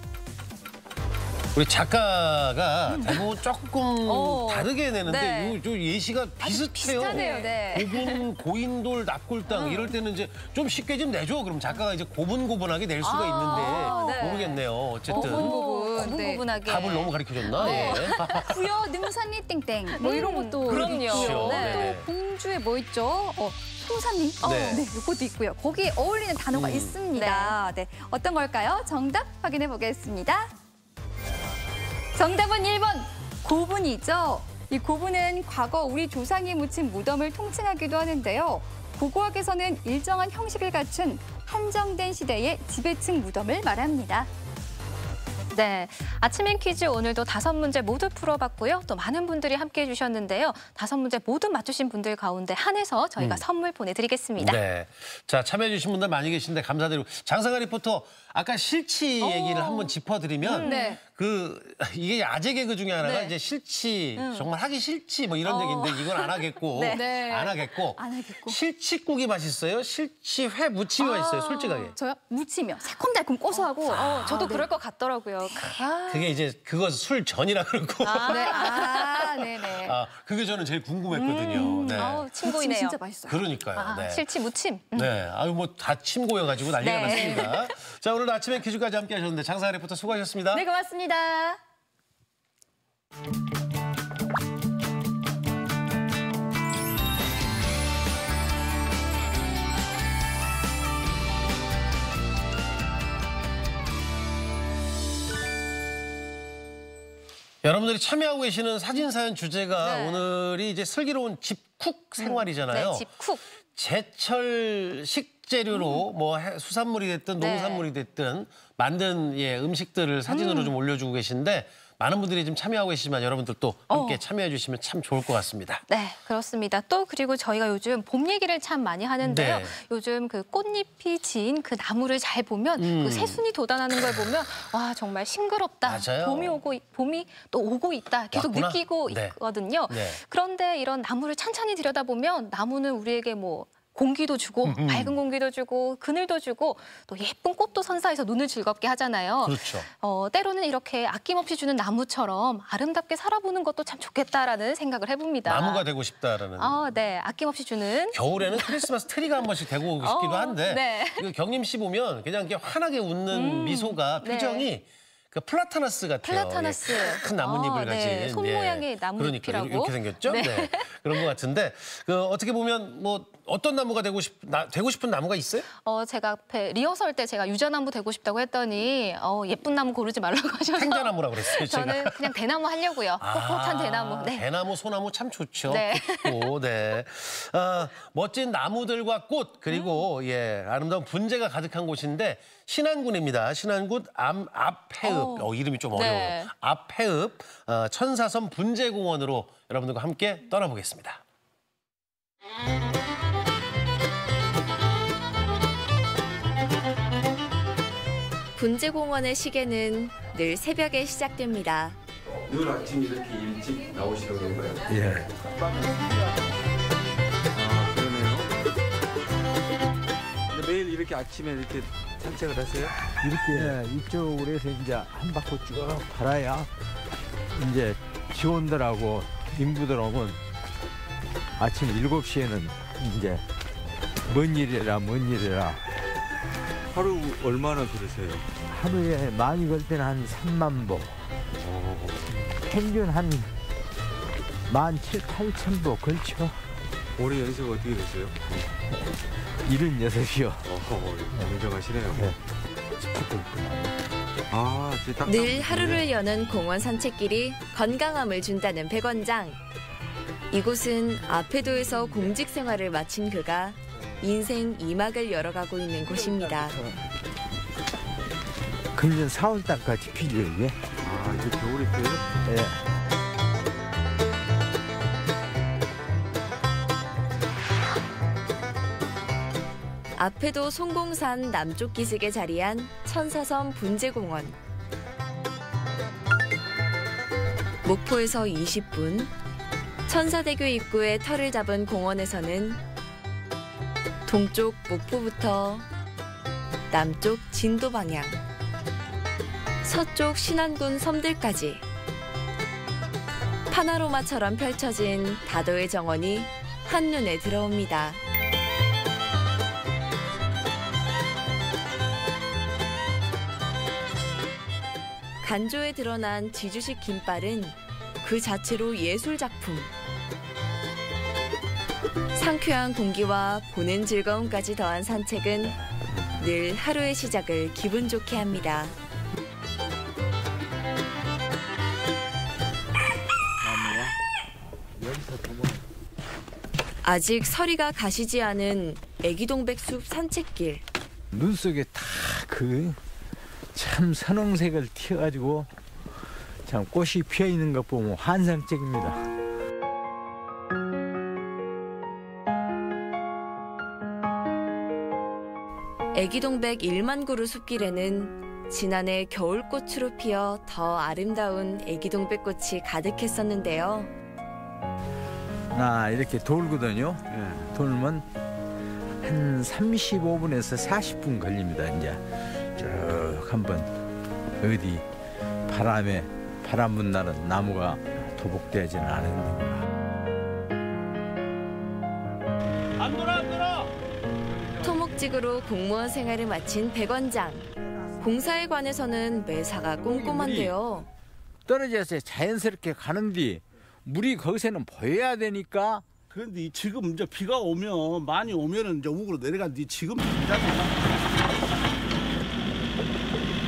우리 작가가 대부분 조금 다르게 내는데 네. 요 예시가 비슷해요. 비슷하네요, 네. 고분, 고인돌, 납골당 이럴 때는 이제 좀 쉽게 좀 내줘. 그럼 작가가 이제 고분고분하게 낼 수가 있는데 네. 모르겠네요. 어쨌든 고분고분하게. 답을 너무 가르쳐줬나? 예. 부여 능산리 땡땡 뭐 이런 것도 그럼요. 그렇죠. 네. 네. 또 공주에 뭐 있죠? 송산리? 네. 네, 이것도 있고요. 거기에 어울리는 단어가 있습니다. 네. 어떤 걸까요? 정답 확인해 보겠습니다. 정답은 1번 고분이죠. 이 고분은 과거 우리 조상이 묻힌 무덤을 통칭하기도 하는데요. 고고학에서는 일정한 형식을 갖춘 한정된 시대의 지배층 무덤을 말합니다. 네, 아침엔 퀴즈 오늘도 5문제 모두 풀어봤고요. 또 많은 분들이 함께해 주셨는데요. 5문제 모두 맞추신 분들 가운데 한해서 저희가 선물 보내드리겠습니다. 네. 자, 참여해주신 분들 많이 계신데 감사드리고 장성아 리포터 아까 실치 얘기를 한번 짚어드리면 네. 이게 아재 개그 중에 하나가 네. 이제 실치 정말 하기 싫지 뭐 이런 얘기인데 이건 안 하겠고 네. 안 하겠고 안 하겠고. 실치국이 맛있어요? 실치회 무침이 맛있어요? 솔직하게. 저요? 무치며 새콤달콤 고소하고. 저도 그럴 것 같더라고요. 그게 이제 그거 술 전이라 그러고. 네네. 그게 저는 제일 궁금했거든요. 네. 아우, 침고이네요. 진짜 맛있어요. 그러니까요. 네. 실치 무침. 네, 아유 뭐 다 침 고여가지고 난리가 네. 났습니다. 자, 오늘 아침에 퀴즈까지 함께 하셨는데 장상아 리포터 수고하셨습니다. 네, 고맙습니다. 여러분들이 참여하고 계시는 사진사연 주제가 오늘이 이제 슬기로운 집쿡 생활이잖아요. 네, 집쿡. 제철식 식재료로 뭐 수산물이 됐든 농산물이 됐든 만든 음식들을 사진으로 좀 올려주고 계신데 많은 분들이 좀 참여하고 계시지만 여러분들도 함께 참여해 주시면 참 좋을 것 같습니다. 네, 그렇습니다. 또 그리고 저희가 요즘 봄 얘기를 참 많이 하는데요. 네. 요즘 그 꽃잎이 진 그 나무를 잘 보면 그 새순이 돋아나는 걸 보면 와 정말 싱그럽다. 맞아요. 봄이 또 오고 있다. 계속 왔구나. 느끼고 네. 있거든요. 네. 그런데 이런 나무를 찬찬히 들여다보면 나무는 우리에게 뭐 공기도 주고 맑은 공기도 주고 그늘도 주고 또 예쁜 꽃도 선사해서 눈을 즐겁게 하잖아요. 그렇죠. 때로는 이렇게 아낌없이 주는 나무처럼 아름답게 살아보는 것도 참 좋겠다라는 생각을 해봅니다. 나무가 되고 싶다라는. 네, 아낌없이 주는. 겨울에는 크리스마스 트리가 한 번씩 되고 싶기도 한데 네. 그 경림 씨 보면 그냥 이렇게 환하게 웃는 미소가 표정이 그 플라타나스 같아요. 플라타나스. 큰 나뭇잎을 가진. 네. 손 모양의 나뭇잎이라고. 그러니까 이렇게 생겼죠? 네. 네. 그런 것 같은데 어떻게 보면 뭐 어떤 나무가 되고 싶은 나무가 있어요? 제가 앞에 리허설 때 제가 유자나무 되고 싶다고 했더니 예쁜 나무 고르지 말라고 하셔서 탱자나무라고 그랬어요, 제가. 저는 그냥 대나무 하려고요. 꼿꼿한 대나무. 네. 대나무, 소나무 참 좋죠. 네. 좋고, 네. 멋진 나무들과 꽃 그리고 아름다운 분재가 가득한 곳인데 신안군입니다. 신안군 앞해읍. 이름이 좀 어려워요. 네. 앞해읍 천사섬 분재공원으로 여러분들과 함께 떠나보겠습니다. 분재공원의 시계는 늘 새벽에 시작됩니다. 늘 아침 이렇게 일찍 나오시는 건가요? 예. 그러네요. 근데 매일 이렇게 아침에 이렇게 산책을 하세요? 이렇게 이쪽으로 해서 이제 한 바퀴 쭉 달아야 이제 직원들하고 인부들하고는 아침 7시에는 이제 먼 일이라 하루 얼마나 걸으세요? 하루에 많이 걸 때는 한 3만 보. 평균 한 17,000~18,000보 걸쳐. 올해 연세가 어떻게 되세요? 76이요. 굉장하시네요. 네. 늘 하루를 여는 공원 산책길이 건강함을 준다는 백 원장. 이곳은 아페도에서 공직 생활을 마친 그가 인생 2막을 열어가고 있는 곳입니다. 금년 4월달까지 피죠, 이게. 이제 겨울이 돼요? 네. 아페도 송공산 남쪽 기슭에 자리한 천사섬 분재공원. 목포에서 20분, 천사대교 입구에 터를 잡은 공원에서는 동쪽 목포부터 남쪽 진도 방향, 서쪽 신안군 섬들까지 파노라마처럼 펼쳐진 다도의 정원이 한눈에 들어옵니다. 간조에 드러난 지주식 김발은 그 자체로 예술 작품. 상쾌한 공기와 보는 즐거움까지 더한 산책은 늘 하루의 시작을 기분 좋게 합니다. 아직 서리가 가시지 않은 애기동백숲 산책길. 눈 속에 다 참 선홍색을 튀어가지고 참 꽃이 피어 있는 것 보면 환상적입니다. 애기동백 1만 그루 숲길에는 지난해 겨울꽃으로 피어 더 아름다운 애기동백꽃이 가득했었는데요. 나 이렇게 돌거든요. 돌면 한 35분에서 40분 걸립니다. 이제 쭉 한번 어디 바람 분 날은 나무가 도복되지는 않은가. 안 돌아. 토목직으로 공무원 생활을 마친 백 원장. 공사에 관해서는 매사가 꼼꼼한데요. 떨어져서 자연스럽게 가는데 물이 거기서는 보여야 되니까. 그런데 지금 이제 비가 오면 많이 오면은 이제 우그로 내려가는데 지금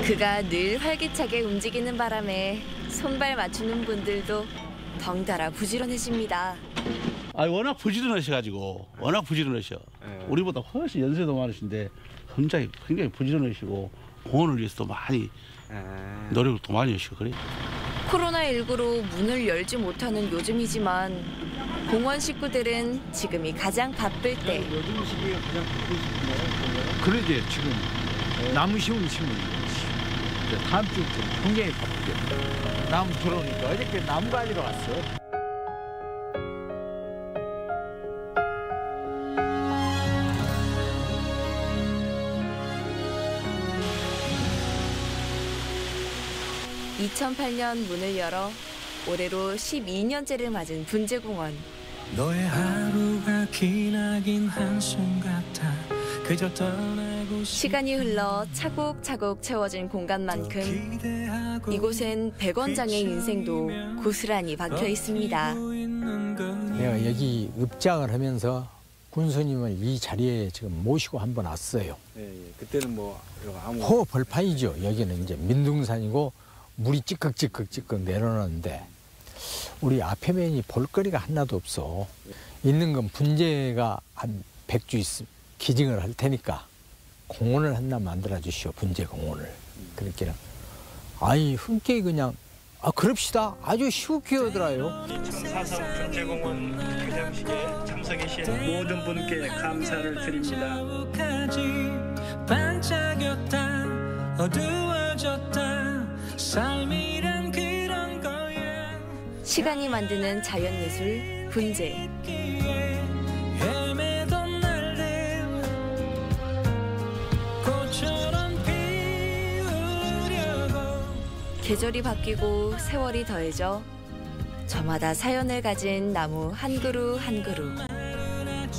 그가 늘 활기차게 움직이는 바람에 손발 맞추는 분들도 덩달아 부지런해집니다. 워낙 부지런하셔가지고 워낙 부지런하셔. 우리보다 훨씬 연세도 많으신데 굉장히 부지런하시고 공원을 위해서도 많이 노력을 또 많이 하시고 그래요. 코로나19로 문을 열지 못하는 요즘이지만 공원 식구들은 지금이 가장 바쁠 때. 요즘 시기가 가장 바쁘시네요. 그러지 지금 나무 심은 다음 주부터 굉장히 바쁘죠. 나무 들어오니까 어저께 나무 가지러 갔어. (2008년) 문을 열어 올해로 12년째를 맞은 분재공원. 너의 하루가 기나긴 한숨 같아 그저 떠나고 시간이 흘러 차곡차곡 채워진 공간만큼 이곳엔 백원장의 인생도 고스란히 박혀 있습니다. 내가 여기 읍장을 하면서 군수님을 이 자리에 지금 모시고 한번 왔어요. 그때는 뭐 아무 호 벌판이죠. 여기는 이제 민둥산이고 물이 찌깍찌깍 내려오는데 우리 앞에면이 볼거리가 하나도 없어. 있는 건 분재가 한 100주 있으면 기증을 할 테니까 공원을 하나 만들어 주시오. 분재 공원을. 그렇게 아니 흔쾌히 그냥 그럽시다. 아주 쉽게 하더라요. 2043 분재공원 개장식에 참석해 주신 모든 분께 감사를 드립니다. 반짝였다 어두워졌다 삶이란 그런 거야. 시간이 만드는 자연예술 분재. 헤매던 날들 꽃처럼 피우려고. 계절이 바뀌고 세월이 더해져 저마다 사연을 가진 나무 한 그루 한 그루.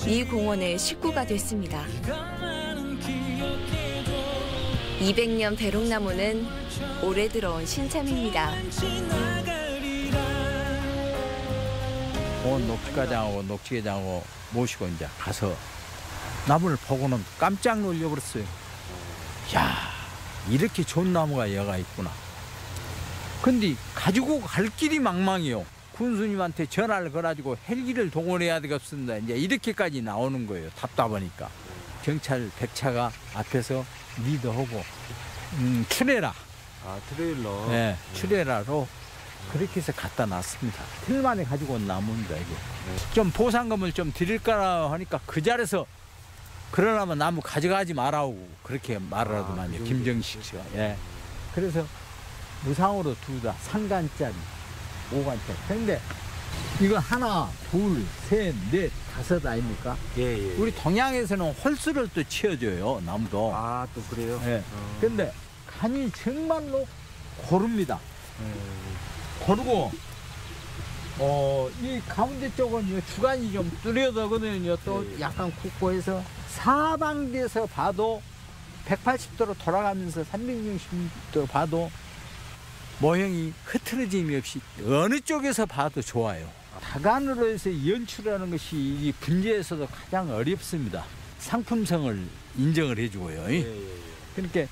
이 공원의 식구가 됐습니다. 200년 배롱나무는 올해 들어온 신참입니다. 공원 녹지과장하고 녹지회장하고 모시고 이제 가서 나무를 보고는 깜짝 놀려버렸어요. 야, 이렇게 좋은 나무가 여가 있구나. 근데 가지고 갈 길이 망망이요. 군수님한테 전화를 걸어가지고 헬기를 동원해야 되겠습니다. 이제 이렇게까지 나오는 거예요. 답답하니까. 경찰 100차가 앞에서 리드하고 트레라. 트레일러. 네, 트레라로 그렇게 해서 갖다 놨습니다. 틀 만에 가지고 온 나무입니다, 이게. 좀 보상금을 좀 드릴까라 하니까 그 자리에서 그러려면 나무 가져가지 말라고 그렇게 말을 하더만요. 김정식 씨가. 예. 그래서 무상으로 두다. 3간짜리, 5간짜리. 그런데 이거 하나, 둘, 셋, 넷, 다섯 아닙니까? 예. 우리 동양에서는 홀수를 또 치워줘요, 나무도. 또 그래요? 예. 근데 간이 정말로 고릅니다. 고르고, 이 가운데 쪽은 주간이 좀 뚜렷하거든요. 또 약간 굽고 해서 사방에서 봐도 180도로 돌아가면서 360도 봐도 모형이 흐트러짐이 없이 어느 쪽에서 봐도 좋아요. 다간으로 해서 연출하는 것이 이 분재에서도 가장 어렵습니다. 상품성을 인정을 해주고요. 그러니까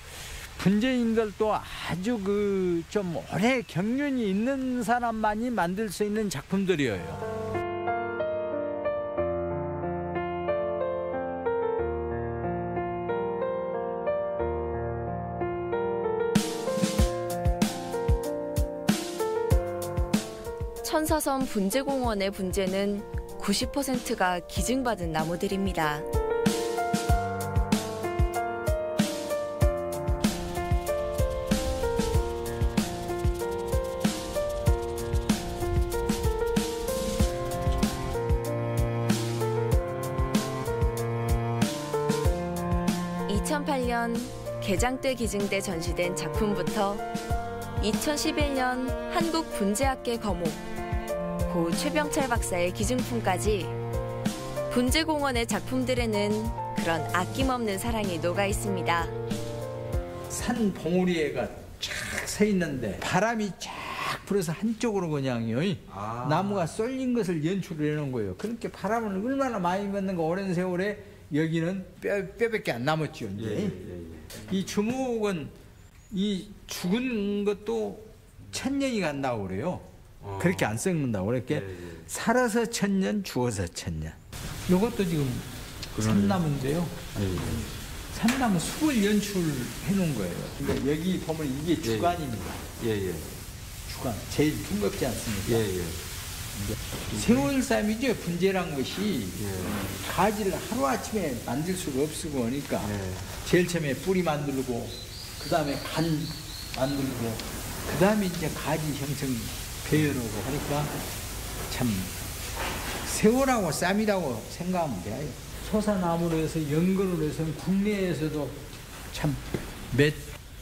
분재인들도 아주 좀 오래 경륜이 있는 사람만이 만들 수 있는 작품들이에요. 천사섬 분재공원의 분재는 90%가 기증받은 나무들입니다. (2008년) 개장 때 기증돼 전시된 작품부터 2011년 한국분재학계 거목 고 최병철 박사의 기증품까지 분재공원의 작품들에는 그런 아낌없는 사랑이 녹아 있습니다. 산 봉우리에가 쫙 서 있는데 바람이 쫙 불어서 한쪽으로 그냥요. 나무가 쏠린 것을 연출을 해놓은 거예요. 그렇게 바람을 얼마나 많이 받는가 오랜 세월에 여기는 뼈밖에 안 남았죠. 이제. 이 주목은 이 죽은 것도 1000년이 간다고 그래요. 그렇게 안 썩는다고 그렇게 살아서 1000년, 죽어서 1000년. 이것도 지금 산나무인데요. 산나무 숲을 연출해 놓은 거예요. 그러니까 여기 보면 이게 주간입니다. 주간 제일 둥겁지 않습니까? 세월쌈이죠. 분재란 것이 가지를 하루아침에 만들 수가 없고 하니까 제일 처음에 뿌리 만들고 그 다음에 간 만들고 그 다음에 이제 가지 형성 배열하고 하니까 참 세월하고 쌈이라고 생각하면 돼요. 소사나무로 해서 연근으로 해서 국내에서도 참 몇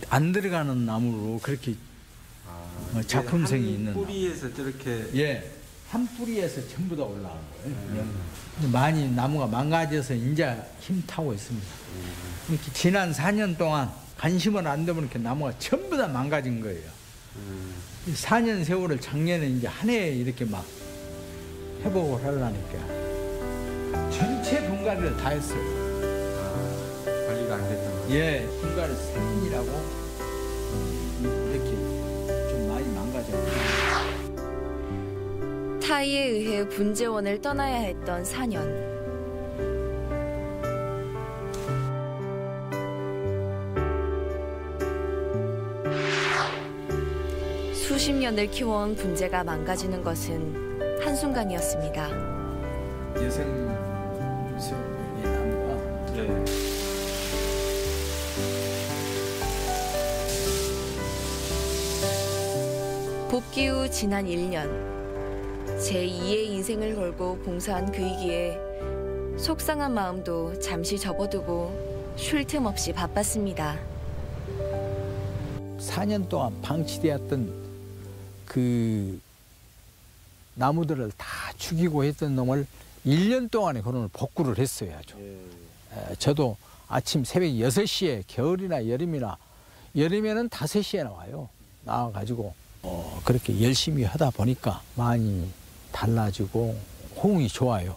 안 들어가는 나무로 그렇게 작품성이 있는 뿌리에서 저렇게 한 뿌리에서 전부 다 올라온 거예요. 많이 나무가 망가져서 이제 힘 타고 있습니다. 이렇게 지난 4년 동안 관심을 안 두면 이렇게 나무가 전부 다 망가진 거예요. 4년 세월을 작년에 이제 한 해에 이렇게 막 회복을 하려니까 전체 분갈이를 다 했어요. 관리가 안 됐던 거예요? 분갈이 생인이라고 이렇게 좀 많이 망가졌어요. 타이에 의해 분재원을 떠나야 했던 4년. 수십 년을 키워온 분재가 망가지는 것은 한순간이었습니다. 여성스러운 나무가 복귀 후 지난 1년. 제2의 인생을 걸고 봉사한 그이기에 속상한 마음도 잠시 접어두고 쉴 틈 없이 바빴습니다. 4년 동안 방치되었던 그 나무들을 다 죽이고 했던 놈을 1년 동안에 그놈을 복구를 했어야죠. 저도 아침 새벽 6시에 겨울이나 여름에는 5시에 나와요. 나와가지고 그렇게 열심히 하다 보니까 많이 달라지고 호응이 좋아요.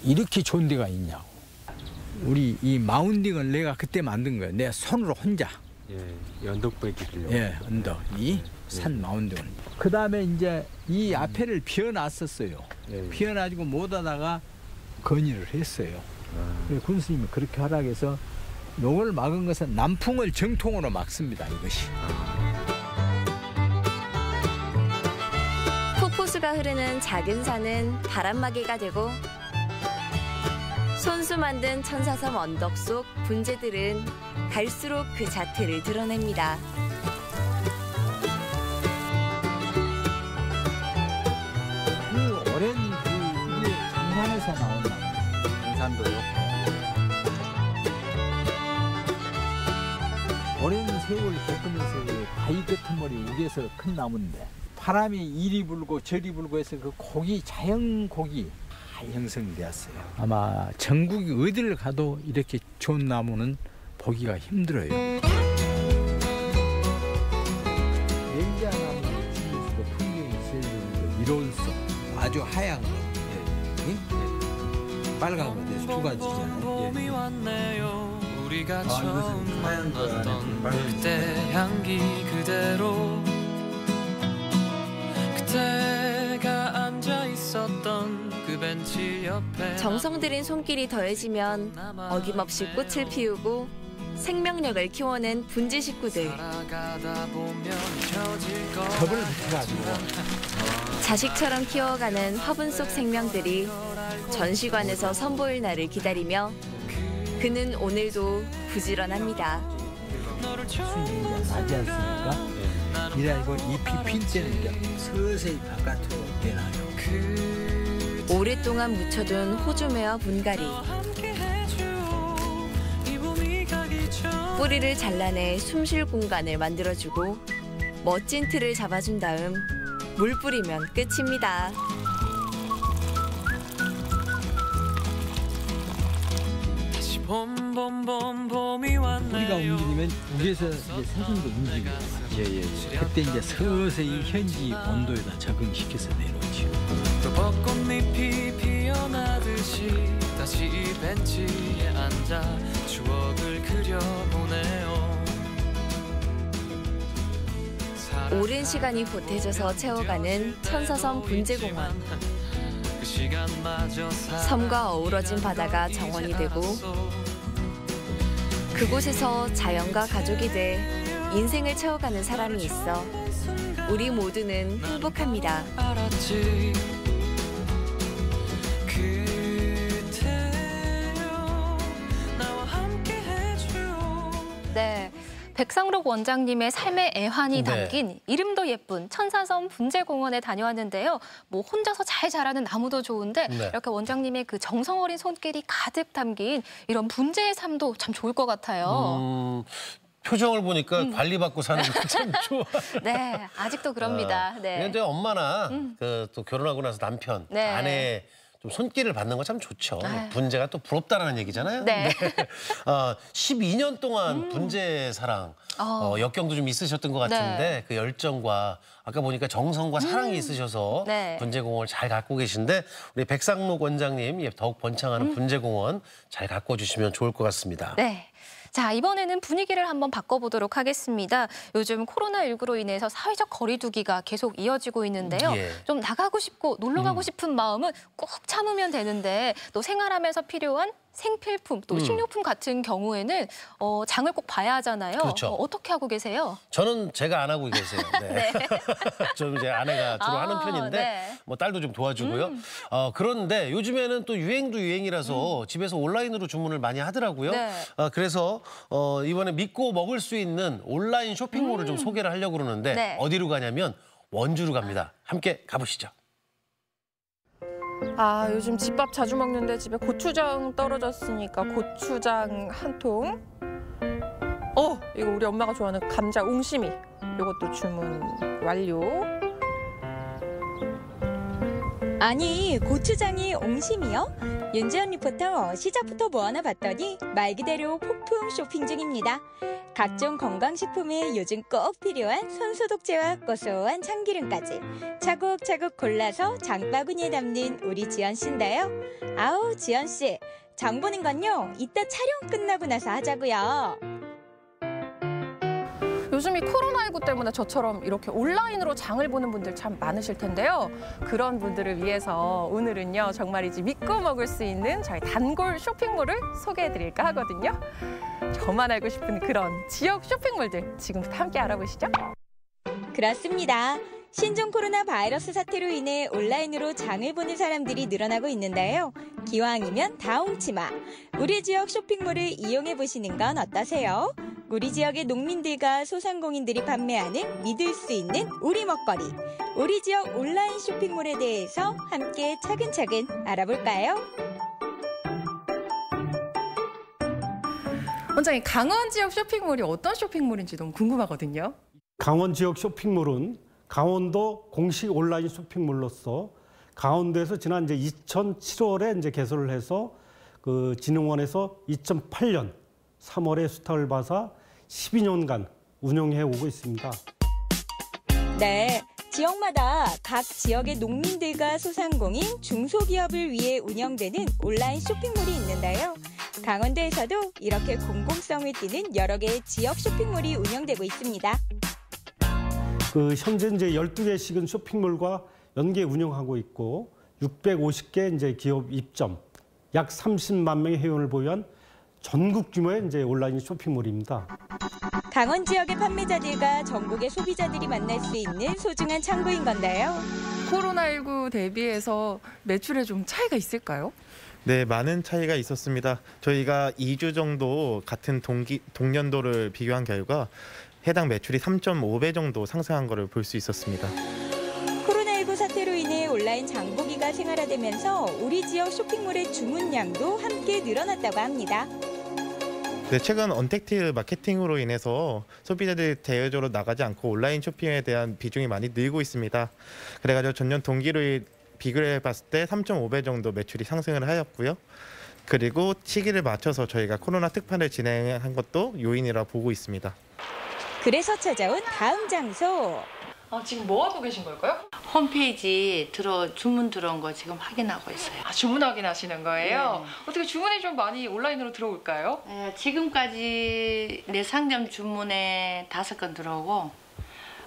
이렇게 좋은 데가 있냐고. 우리 이 마운딩을 내가 그때 만든 거예요. 내가 손으로 혼자. 언덕 베기를요? 언덕. 이 산 마운딩을. 그 다음에 이제 이 앞에를 비워놨었어요. 비워가지고 못 하다가 건의를 했어요. 군수님이 그렇게 하라고 해서 요걸 막은 것은 남풍을 정통으로 막습니다. 이것이. 폭포수가 흐르는 작은 산은 바람막이가 되고 손수 만든 천사섬 언덕 속 분재들은 갈수록 그 자태를 드러냅니다. 그 오랜 이게 장산에서 나온 나무. 장산도요? 오랜 세월 겪으면서 바위 같은 머리 우겨서 큰 나무인데 바람이 이리 불고 저리 불고 해서 그 곡이 자연곡이 다 형성되었어요. 아마 전국이 어디를 가도 이렇게 좋은 나무는 보기가 힘들어요. 멜리아 나무 중에서도 풍경이 제일 좋은 거 이론성 아주 하얀 거, 빨간 거 두 가지잖아요. 우리가 처음 만났던 그때 향기 그대로 그때가 앉아 있었던 그 벤치 옆에 정성 들인 손길이 더해지면 어김없이 꽃을 피우고 생명력을 키워낸 분재 식구들. 컵을 붙여가지고 자식처럼 키워가는 화분 속 생명들이 전시관에서 선보일 날을 기다리며 그는 오늘도 부지런합니다. 수익이 나지 않습니까? 이래가지고 잎이 핀 때는 이제 서서히 바깥으로 내놔요. 오랫동안 묻혀둔 호주매와 분갈이. 뿌리를 잘라내 숨쉴 공간을 만들어주고 멋진 틀을 잡아준 다음 물 뿌리면 끝입니다. 우리가 움직이면 위에서 이제 새순도 움직여요. 그때 이제 서서히 현지 온도에다 적응시켜서 내놓죠. 또 벚꽃잎이 피어나듯이 다시 벤치에 앉아 추억을 그려보네요. 오랜 시간이 보태져서 채워가는 천사섬 분재공원. 섬과 어우러진 바다가 정원이 되고 그곳에서 자연과 가족이 돼 인생을 채워가는 사람이 있어 우리 모두는 행복합니다. 네. 백상록 원장님의 삶의 애환이 네. 담긴 이름도 예쁜 천사섬 분재공원에 다녀왔는데요. 뭐 혼자서 잘 자라는 나무도 좋은데 네. 이렇게 원장님의 그 정성 어린 손길이 가득 담긴 이런 분재의 삶도 참 좋을 것 같아요. 표정을 보니까 관리받고 사는 거 참 좋아. 네, 아직도 그럽니다. 네. 근데 엄마나 또 결혼하고 나서 남편, 네. 아내 좀 손길을 받는 건 참 좋죠. 아유. 분재가 또 부럽다라는 얘기잖아요. 네. 12년 동안 분재 사랑, 역경도 좀 있으셨던 것 같은데 네. 그 열정과 아까 보니까 정성과 사랑이 있으셔서 네. 분재공원을 잘 가꾸고 계신데 우리 백상록 원장님 더욱 번창하는 분재공원 잘 가꿔주시면 좋을 것 같습니다. 네. 자, 이번에는 분위기를 한번 바꿔보도록 하겠습니다. 요즘 코로나19로 인해서 사회적 거리두기가 계속 이어지고 있는데요. 예. 좀 나가고 싶고 놀러 가고 싶은 마음은 꼭 참으면 되는데 또 생활하면서 필요한 생필품, 또 식료품 같은 경우에는 장을 꼭 봐야 하잖아요. 그렇죠. 어떻게 하고 계세요? 저는 제가 안 하고 계세요. 네. 좀 이제 아내가 주로 하는 편인데 네. 뭐 딸도 좀 도와주고요. 그런데 요즘에는 또 유행도 유행이라서 집에서 온라인으로 주문을 많이 하더라고요. 네. 그래서 이번에 믿고 먹을 수 있는 온라인 쇼핑몰을 좀 소개를 하려고 그러는데 네. 어디로 가냐면 원주로 갑니다. 함께 가보시죠. 아, 요즘 집밥 자주 먹는데 집에 고추장 떨어졌으니까 고추장 한 통. 이거 우리 엄마가 좋아하는 감자 옹심이. 이것도 주문 완료. 아니, 고추장이 옹심이요? 윤지연 리포터 시작부터 뭐 하나 봤더니 말 그대로 폭풍 쇼핑 중입니다. 각종 건강식품에 요즘 꼭 필요한 손소독제와 고소한 참기름까지 차곡차곡 골라서 장바구니에 담는 우리 지연 씨인데요. 아우, 지연 씨, 장 보는 건요, 이따 촬영 끝나고 나서 하자고요. 요즘이 코로나19 때문에 저처럼 이렇게 온라인으로 장을 보는 분들 참 많으실 텐데요. 그런 분들을 위해서 오늘은요, 정말이지 믿고 먹을 수 있는 저희 단골 쇼핑몰을 소개해드릴까 하거든요. 저만 알고 싶은 그런 지역 쇼핑몰들 지금부터 함께 알아보시죠. 그렇습니다. 신종 코로나 바이러스 사태로 인해 온라인으로 장을 보는 사람들이 늘어나고 있는데요. 기왕이면 다 옹치마. 우리 지역 쇼핑몰을 이용해 보시는 건 어떠세요? 우리 지역의 농민들과 소상공인들이 판매하는 믿을 수 있는 우리 먹거리. 우리 지역 온라인 쇼핑몰에 대해서 함께 차근차근 알아볼까요? 원장님, 강원 지역 쇼핑몰이 어떤 쇼핑몰인지 너무 궁금하거든요. 강원 지역 쇼핑몰은 강원도 공식 온라인 쇼핑몰로서 강원도에서 지난 이제 2007월에 이제 개설을 해서 그 진흥원에서 2008년 3월에 수탁을 받아 12년간 운영해 오고 있습니다. 네, 지역마다 각 지역의 농민들과 소상공인, 중소기업을 위해 운영되는 온라인 쇼핑몰이 있는데요. 강원도에서도 이렇게 공공성을 띠는 여러 개의 지역 쇼핑몰이 운영되고 있습니다. 그 현재 이제 12개씩은 쇼핑몰과 연계 운영하고 있고 650개 이제 기업 입점, 약 30만 명의 회원을 보유한 전국 규모의 이제 온라인 쇼핑몰입니다. 강원 지역의 판매자들과 전국의 소비자들이 만날 수 있는 소중한 창구인 건데요. 코로나19 대비해서 매출에 좀 차이가 있을까요? 네, 많은 차이가 있었습니다. 저희가 2주 정도 같은 동년도를 비교한 결과 해당 매출이 3.5배 정도 상승한 것을 볼 수 있었습니다. 코로나19 사태로 인해 온라인 장보기가 생활화되면서 우리 지역 쇼핑몰의 주문량도 함께 늘어났다고 합니다. 네, 최근 언택트 마케팅으로 인해서 소비자들이 대외적으로 나가지 않고 온라인 쇼핑에 대한 비중이 많이 늘고 있습니다. 그래가지고 전년 동기로 비교해 봤을 때 3.5배 정도 매출이 상승을 하였고요. 그리고 시기를 맞춰서 저희가 코로나 특판을 진행한 것도 요인이라 보고 있습니다. 그래서 찾아온 다음 장소. 지금 뭐 하고 계신 걸까요? 홈페이지 주문 들어온 거 지금 확인하고 있어요. 주문 확인하시는 거예요? 네. 어떻게 주문이 좀 많이 온라인으로 들어올까요? 네, 지금까지 내 상점 주문에 5건 들어오고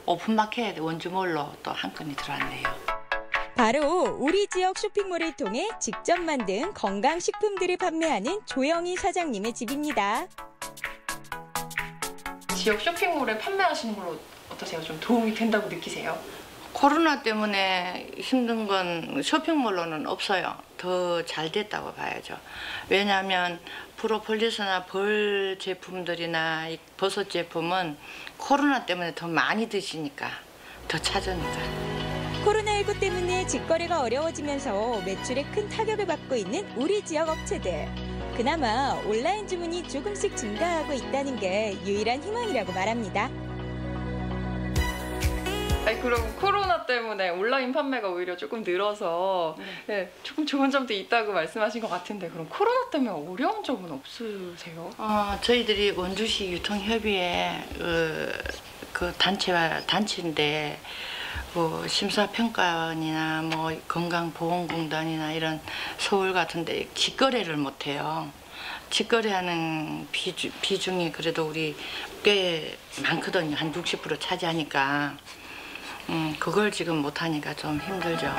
오픈마켓 원주몰로 또 1건이 들어왔네요. 바로 우리 지역 쇼핑몰을 통해 직접 만든 건강식품들을 판매하는 조영희 사장님의 집입니다. 지역 쇼핑몰에 판매하시는 걸로 어떠세요? 좀 도움이 된다고 느끼세요? 코로나 때문에 힘든 건 쇼핑몰로는 없어요. 더 잘 됐다고 봐야죠. 왜냐하면 프로폴리스나 벌 제품들이나 이 버섯 제품은 코로나 때문에 더 많이 드시니까 더 찾으니까. 코로나19 때문에 직거래가 어려워지면서 매출에 큰 타격을 받고 있는 우리 지역 업체들. 그나마 온라인 주문이 조금씩 증가하고 있다는 게 유일한 희망이라고 말합니다. 아니, 그럼 코로나 때문에 온라인 판매가 오히려 조금 늘어서 네, 조금 좋은 점도 있다고 말씀하신 것 같은데 그럼 코로나 때문에 어려운 점은 없으세요? 저희들이 원주시 유통협의회 그 단체인데 뭐 심사평가원이나 뭐 건강보건공단이나 이런 서울 같은데 직거래를 못해요. 직거래하는 비중이 그래도 우리 꽤 많거든요. 한 60% 차지하니까. 그걸 지금 못하니까 좀 힘들죠.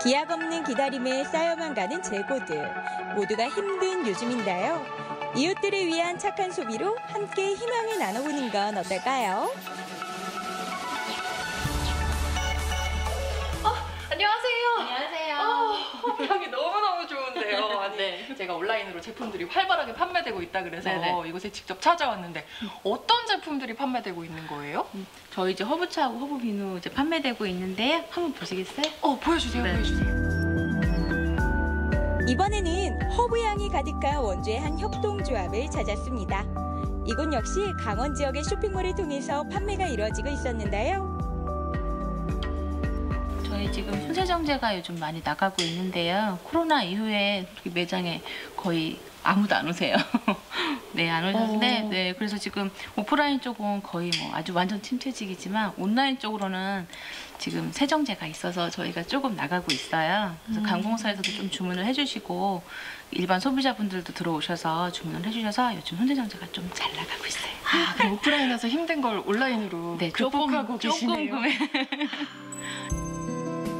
기약 없는 기다림에 쌓여만 가는 재고들. 모두가 힘든 요즘인데요. 이웃들을 위한 착한 소비로 함께 희망을 나눠보는 건 어떨까요? 안녕하세요. 안녕하세요. 향이 너무너무 좋은데요. 아니, 네. 제가 온라인으로 제품들이 활발하게 판매되고 있다 그래서 네네. 이곳에 직접 찾아왔는데 어떤 제품들이 판매되고 있는 거예요? 저희 이제 허브차하고 허브비누 이제 판매되고 있는데요. 한번 보시겠어요? 보여주세요. 네. 보여주세요. 이번에는 허브향이 가득한 원주의 한 협동조합을 찾았습니다. 이곳 역시 강원 지역의 쇼핑몰을 통해서 판매가 이루어지고 있었는데요. 저희 지금 손세정제가 요즘 많이 나가고 있는데요. 코로나 이후에 매장에 거의 아무도 안 오세요. 네, 안 오셨는데, 네, 그래서 지금 오프라인 쪽은 거의 뭐 아주 완전 침체직이지만 온라인 쪽으로는 지금 세정제가 있어서 저희가 조금 나가고 있어요. 그래서 관공서에서도 좀 주문을 해주시고 일반 소비자분들도 들어오셔서 주문을 해주셔서 요즘 손세정제가 좀 잘 나가고 있어요. 그럼 오프라인에서 힘든 걸 온라인으로 네, 극복하고 계시네요. 조금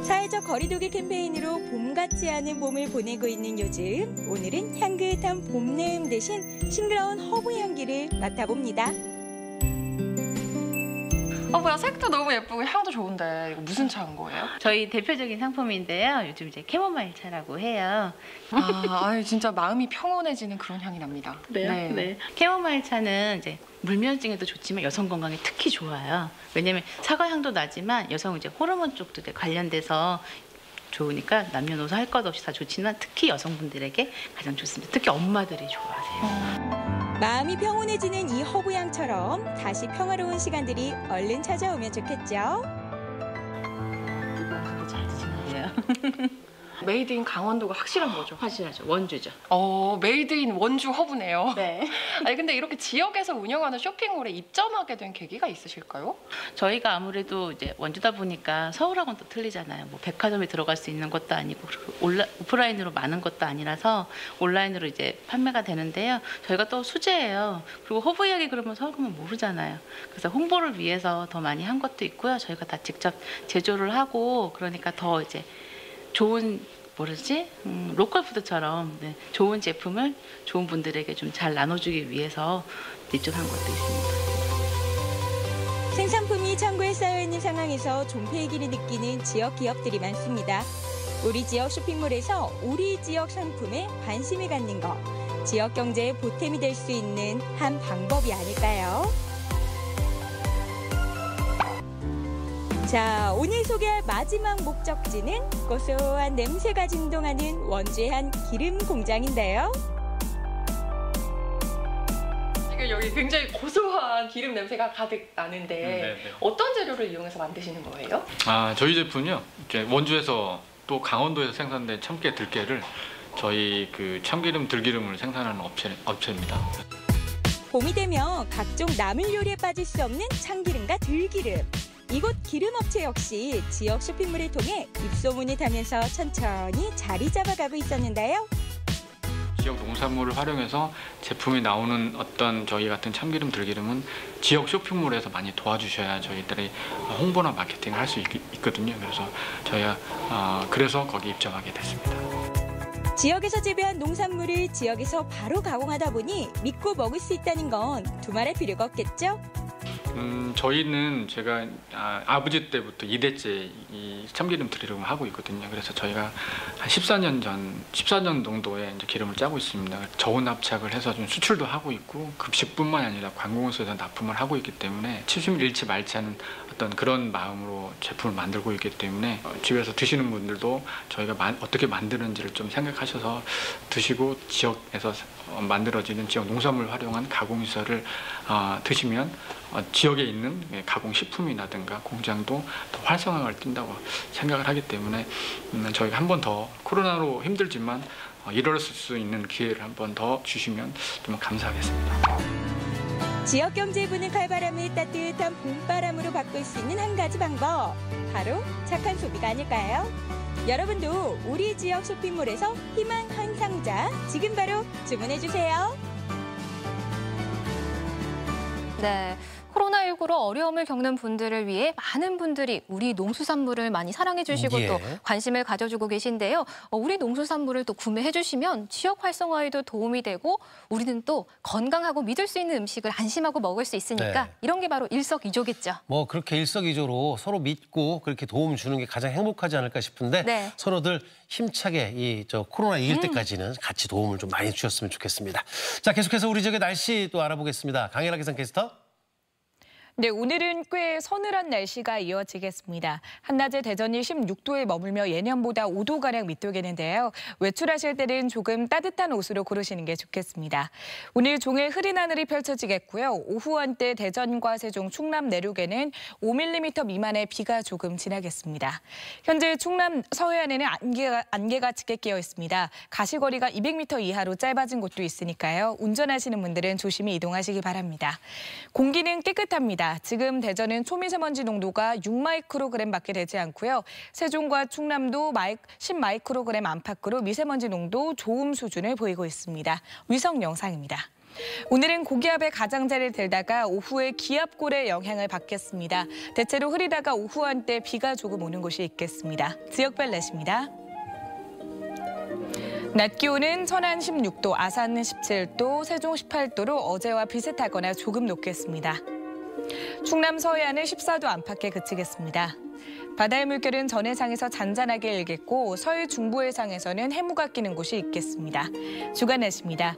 사회적 거리두기 캠페인으로 봄 같지 않은 봄을 보내고 있는 요즘, 오늘은 향긋한 봄 내음 대신 싱그러운 허브 향기를 맡아봅니다. 뭐야, 색도 너무 예쁘고 향도 좋은데 이거 무슨 차인 거예요? 저희 대표적인 상품인데요. 요즘 이제 캐모마일 차라고 해요. 진짜 마음이 평온해지는 그런 향이 납니다. 네. 캐모마일 차는 이제 물면증에도 좋지만 여성 건강에 특히 좋아요. 왜냐면 사과 향도 나지만 여성 이제 호르몬 쪽도 관련돼서 좋으니까 남녀노소 할 것 없이 다 좋지만 특히 여성분들에게 가장 좋습니다. 특히 엄마들이 좋아하세요. 마음이 평온해지는 이 허브향처럼 다시 평화로운 시간들이 얼른 찾아오면 좋겠죠. 잘 드시나요? 메이드 인 강원도가 확실한 거죠? 확실하죠. 원주죠. 메이드 인 원주 허브네요. 네. 아니 근데 이렇게 지역에서 운영하는 쇼핑몰에 입점하게 된 계기가 있으실까요? 저희가 아무래도 이제 원주다 보니까 서울하고는 또 틀리잖아요. 뭐 백화점에 들어갈 수 있는 것도 아니고 오프라인으로 많은 것도 아니라서 온라인으로 이제 판매가 되는데요. 저희가 또 수제예요. 그리고 허브 이야기 그러면 서울 가면 모르잖아요. 그래서 홍보를 위해서 더 많이 한 것도 있고요. 저희가 다 직접 제조를 하고 그러니까 더 이제 좋은 로컬 푸드처럼 좋은 제품을 좋은 분들에게 좀 잘 나눠주기 위해서 입점한 것도 있습니다. 생산품이 창고에 쌓여있는 상황에서 존폐이기를 느끼는 지역 기업들이 많습니다. 우리 지역 쇼핑몰에서 우리 지역 상품에 관심을 갖는 것, 지역 경제의 보탬이 될 수 있는 한 방법이 아닐까요? 자, 오늘 소개할 마지막 목적지는 고소한 냄새가 진동하는 원주의 한 기름 공장인데요. 지금 여기 굉장히 고소한 기름 냄새가 가득 나는데 어떤 재료를 이용해서 만드시는 거예요? 저희 제품은요. 이제 원주에서 또 강원도에서 생산된 참깨 들깨를 저희 그 참기름 들기름을 생산하는 업체입니다. 봄이 되면 각종 나물 요리에 빠질 수 없는 참기름과 들기름. 이곳 기름업체 역시 지역 쇼핑몰을 통해 입소문이 타면서 천천히 자리 잡아가고 있었는데요. 지역 농산물을 활용해서 제품이 나오는 어떤 저희 같은 참기름, 들기름은 지역 쇼핑몰에서 많이 도와주셔야 저희들이 홍보나 마케팅을 할 수 있거든요. 그래서 저희가 그래서 거기 입점하게 됐습니다. 지역에서 재배한 농산물을 지역에서 바로 가공하다 보니 믿고 먹을 수 있다는 건 두말할 필요가 없겠죠? 저희는 제가 아버지 때부터 2대째 이 참기름 들기름을 하고 있거든요. 그래서 저희가 한 14년 정도의 이제 기름을 짜고 있습니다. 저온 압착을 해서 좀 수출도 하고 있고 급식뿐만 아니라 관공서에서 납품을 하고 있기 때문에 취심 잃지 말지 않은 어떤 그런 마음으로 제품을 만들고 있기 때문에 집에서 드시는 분들도 저희가 어떻게 만드는지를 좀 생각하셔서 드시고 지역에서 만들어지는 지역 농산물을 활용한 가공시설을 드시면 지역에 있는 가공식품이라든가 공장도 더 활성화를 띈다고 생각을 하기 때문에 저희가 한 번 더 코로나로 힘들지만 일어설 수 있는 기회를 한 번 더 주시면 좀 감사하겠습니다. 지역 경제에 부는 칼바람을 따뜻한 봄바람으로 바꿀 수 있는 한 가지 방법, 바로 착한 소비가 아닐까요? 여러분도 우리 지역 쇼핑몰에서 희망 한 상자 지금 바로 주문해주세요. 네. 코로나19로 어려움을 겪는 분들을 위해 많은 분들이 우리 농수산물을 많이 사랑해 주시고 예. 또 관심을 가져주고 계신데요. 우리 농수산물을 또 구매해 주시면 지역 활성화에도 도움이 되고 우리는 또 건강하고 믿을 수 있는 음식을 안심하고 먹을 수 있으니까 네. 이런 게 바로 일석이조겠죠. 뭐 그렇게 일석이조로 서로 믿고 그렇게 도움 주는 게 가장 행복하지 않을까 싶은데 네. 서로들 힘차게 이 코로나 이길 때까지는 같이 도움을 좀 많이 주셨으면 좋겠습니다. 자, 계속해서 우리 지역의 날씨 또 알아보겠습니다. 강혜라 기상캐스터. 네, 오늘은 꽤 서늘한 날씨가 이어지겠습니다. 한낮에 대전이 16도에 머물며 예년보다 5도가량 밑도겠는데요. 외출하실 때는 조금 따뜻한 옷으로 고르시는 게 좋겠습니다. 오늘 종일 흐린 하늘이 펼쳐지겠고요. 오후 한때 대전과 세종, 충남 내륙에는 5mm 미만의 비가 조금 지나겠습니다. 현재 충남 서해안에는 안개가 짙게 끼어 있습니다. 가시거리가 200m 이하로 짧아진 곳도 있으니까요. 운전하시는 분들은 조심히 이동하시기 바랍니다. 공기는 깨끗합니다. 지금 대전은 초미세먼지 농도가 6마이크로그램밖에 되지 않고요. 세종과 충남도 10마이크로그램 안팎으로 미세먼지 농도 좋음 수준을 보이고 있습니다. 위성 영상입니다. 오늘은 고기압의 가장자리를 들다가 오후에 기압골의 영향을 받겠습니다. 대체로 흐리다가 오후 한때 비가 조금 오는 곳이 있겠습니다. 지역별 날씨입니다. 낮 기온은 천안 16도, 아산 17도, 세종 18도로 어제와 비슷하거나 조금 높겠습니다. 충남 서해안은 14도 안팎에 그치겠습니다. 바다의 물결은 전해상에서 잔잔하게 일겠고 서해 중부 해상에서는 해무가 끼는 곳이 있겠습니다. 주간 날씨입니다.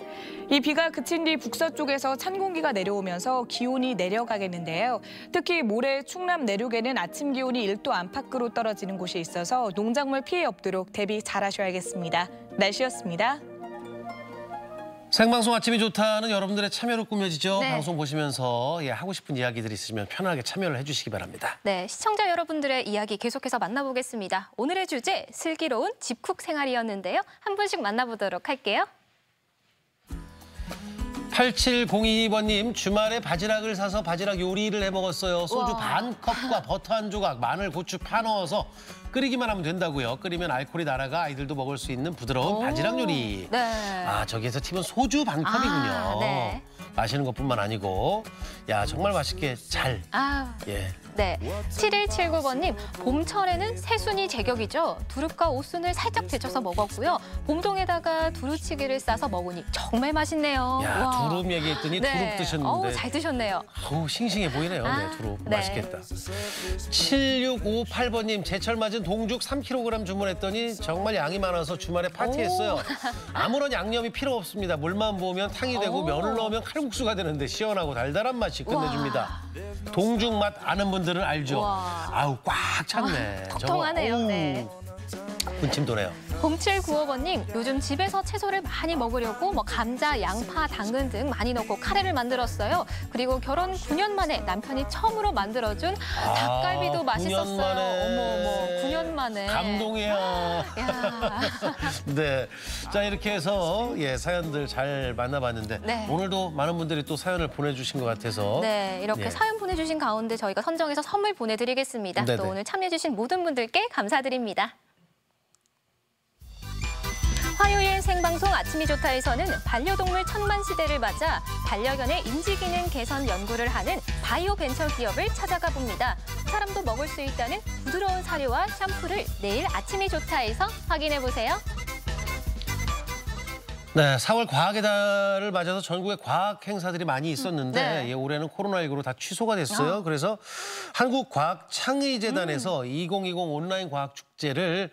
이 비가 그친 뒤 북서쪽에서 찬 공기가 내려오면서 기온이 내려가겠는데요. 특히 모레 충남 내륙에는 아침 기온이 1도 안팎으로 떨어지는 곳이 있어서 농작물 피해 없도록 대비 잘하셔야겠습니다. 날씨였습니다. 생방송 아침이 좋다는 여러분들의 참여로 꾸며지죠. 네. 방송 보시면서 하고 싶은 이야기들이 있으시면 편하게 참여를 해주시기 바랍니다. 네, 시청자 여러분들의 이야기 계속해서 만나보겠습니다. 오늘의 주제 슬기로운 집콕 생활이었는데요. 한 분씩 만나보도록 할게요. 8702번님, 주말에 바지락을 사서 바지락 요리를 해 먹었어요. 소주 우와. 반 컵과 버터 한 조각, 마늘, 고추 파 넣어서 끓이기만 하면 된다고요. 끓이면 알코올이 날아가 아이들도 먹을 수 있는 부드러운 바지락 요리. 네. 아, 저기에서 팁은 소주 반 컵이군요. 네. 마시는 것뿐만 아니고. 야, 정말 맛있게 잘. 예. 네, 7179번님, 봄철에는 새순이 제격이죠. 두릅과 오순을 살짝 데쳐서 먹었고요. 봄동에다가 두루치기를 싸서 먹으니 정말 맛있네요. 야, 와. 두릅 얘기했더니 네. 두릅 드셨는데. 잘 드셨네요. 어우, 싱싱해 보이네요. 네, 두릅. 네. 맛있겠다. 7658번님, 제철 맞은 동죽 3kg 주문했더니 정말 양이 많아서 주말에 파티했어요. 아무런 양념이 필요 없습니다. 물만 부으면 탕이 되고 면을 넣으면 칼국수가 되는데 시원하고 달달한 맛이 끝내줍니다. 동죽 맛 아는 분들은 알죠? 와. 아우, 꽉 찼네. 통통하네요. 네. 군침 도네요. 0795번님, 요즘 집에서 채소를 많이 먹으려고 감자, 양파, 당근 등 많이 넣고 카레를 만들었어요. 그리고 결혼 9년 만에 남편이 처음으로 만들어준 닭갈비도 맛있었어요. 9년 만에. 9년 만에. 감동이야. 네. 자, 이렇게 해서 사연들 잘 만나봤는데 네. 오늘도 많은 분들이 또 사연을 보내주신 것 같아서 네, 이렇게 사연 보내주신 가운데 저희가 선정해서 선물 보내드리겠습니다. 네네. 또 오늘 참여해주신 모든 분들께 감사드립니다. 화요일 생방송 아침이 좋다에서는 반려동물 천만 시대를 맞아 반려견의 인지기능 개선 연구를 하는 바이오 벤처 기업을 찾아가 봅니다. 사람도 먹을 수 있다는 부드러운 사료와 샴푸를 내일 아침이 좋다에서 확인해 보세요. 네, 4월 과학의 달을 맞아서 전국에 과학 행사들이 많이 있었는데 네. 예, 올해는 코로나19로 다 취소가 됐어요. 그래서 한국과학창의재단에서 2020 온라인 과학축제를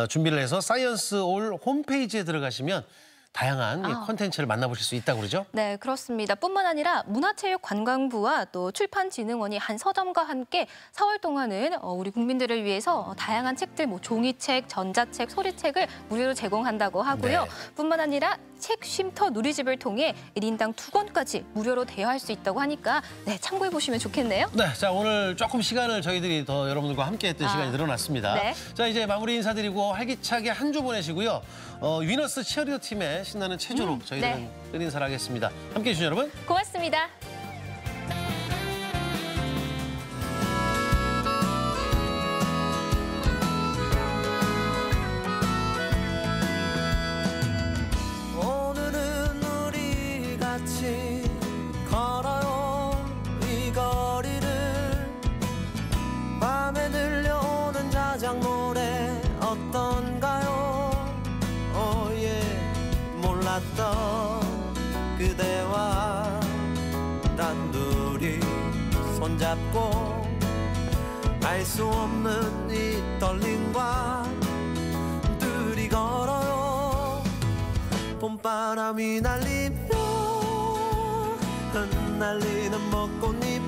준비를 해서 사이언스올 홈페이지에 들어가시면 다양한 콘텐츠를 만나보실 수 있다고 그러죠? 네, 그렇습니다. 뿐만 아니라 문화체육관광부와 또 출판진흥원이 한 서점과 함께 4월 동안은 우리 국민들을 위해서 다양한 책들, 뭐 종이책, 전자책, 소리책을 무료로 제공한다고 하고요. 네. 뿐만 아니라 책 쉼터 누리집을 통해 1인당 2권까지 무료로 대여할 수 있다고 하니까 네, 참고해 보시면 좋겠네요. 네, 자 오늘 조금 시간을 저희들이 더 여러분들과 함께했던 시간이 늘어났습니다. 네. 자 이제 마무리 인사드리고 활기차게 한 주 보내시고요. 위너스 치어리더 팀의 신나는 체조로 저희들은 네. 끝 인사를 하겠습니다. 함께해 주신 여러분 고맙습니다. 오늘은 우리 같이 걸어요 이 거리를 밤에 들려오는 자작 노래 어떤가요 몰랐던 그대와 단둘이 손잡고 알 수 없는 이 떨림과 둘이 걸어요 봄바람이 날리며 흩날리는 벚꽃잎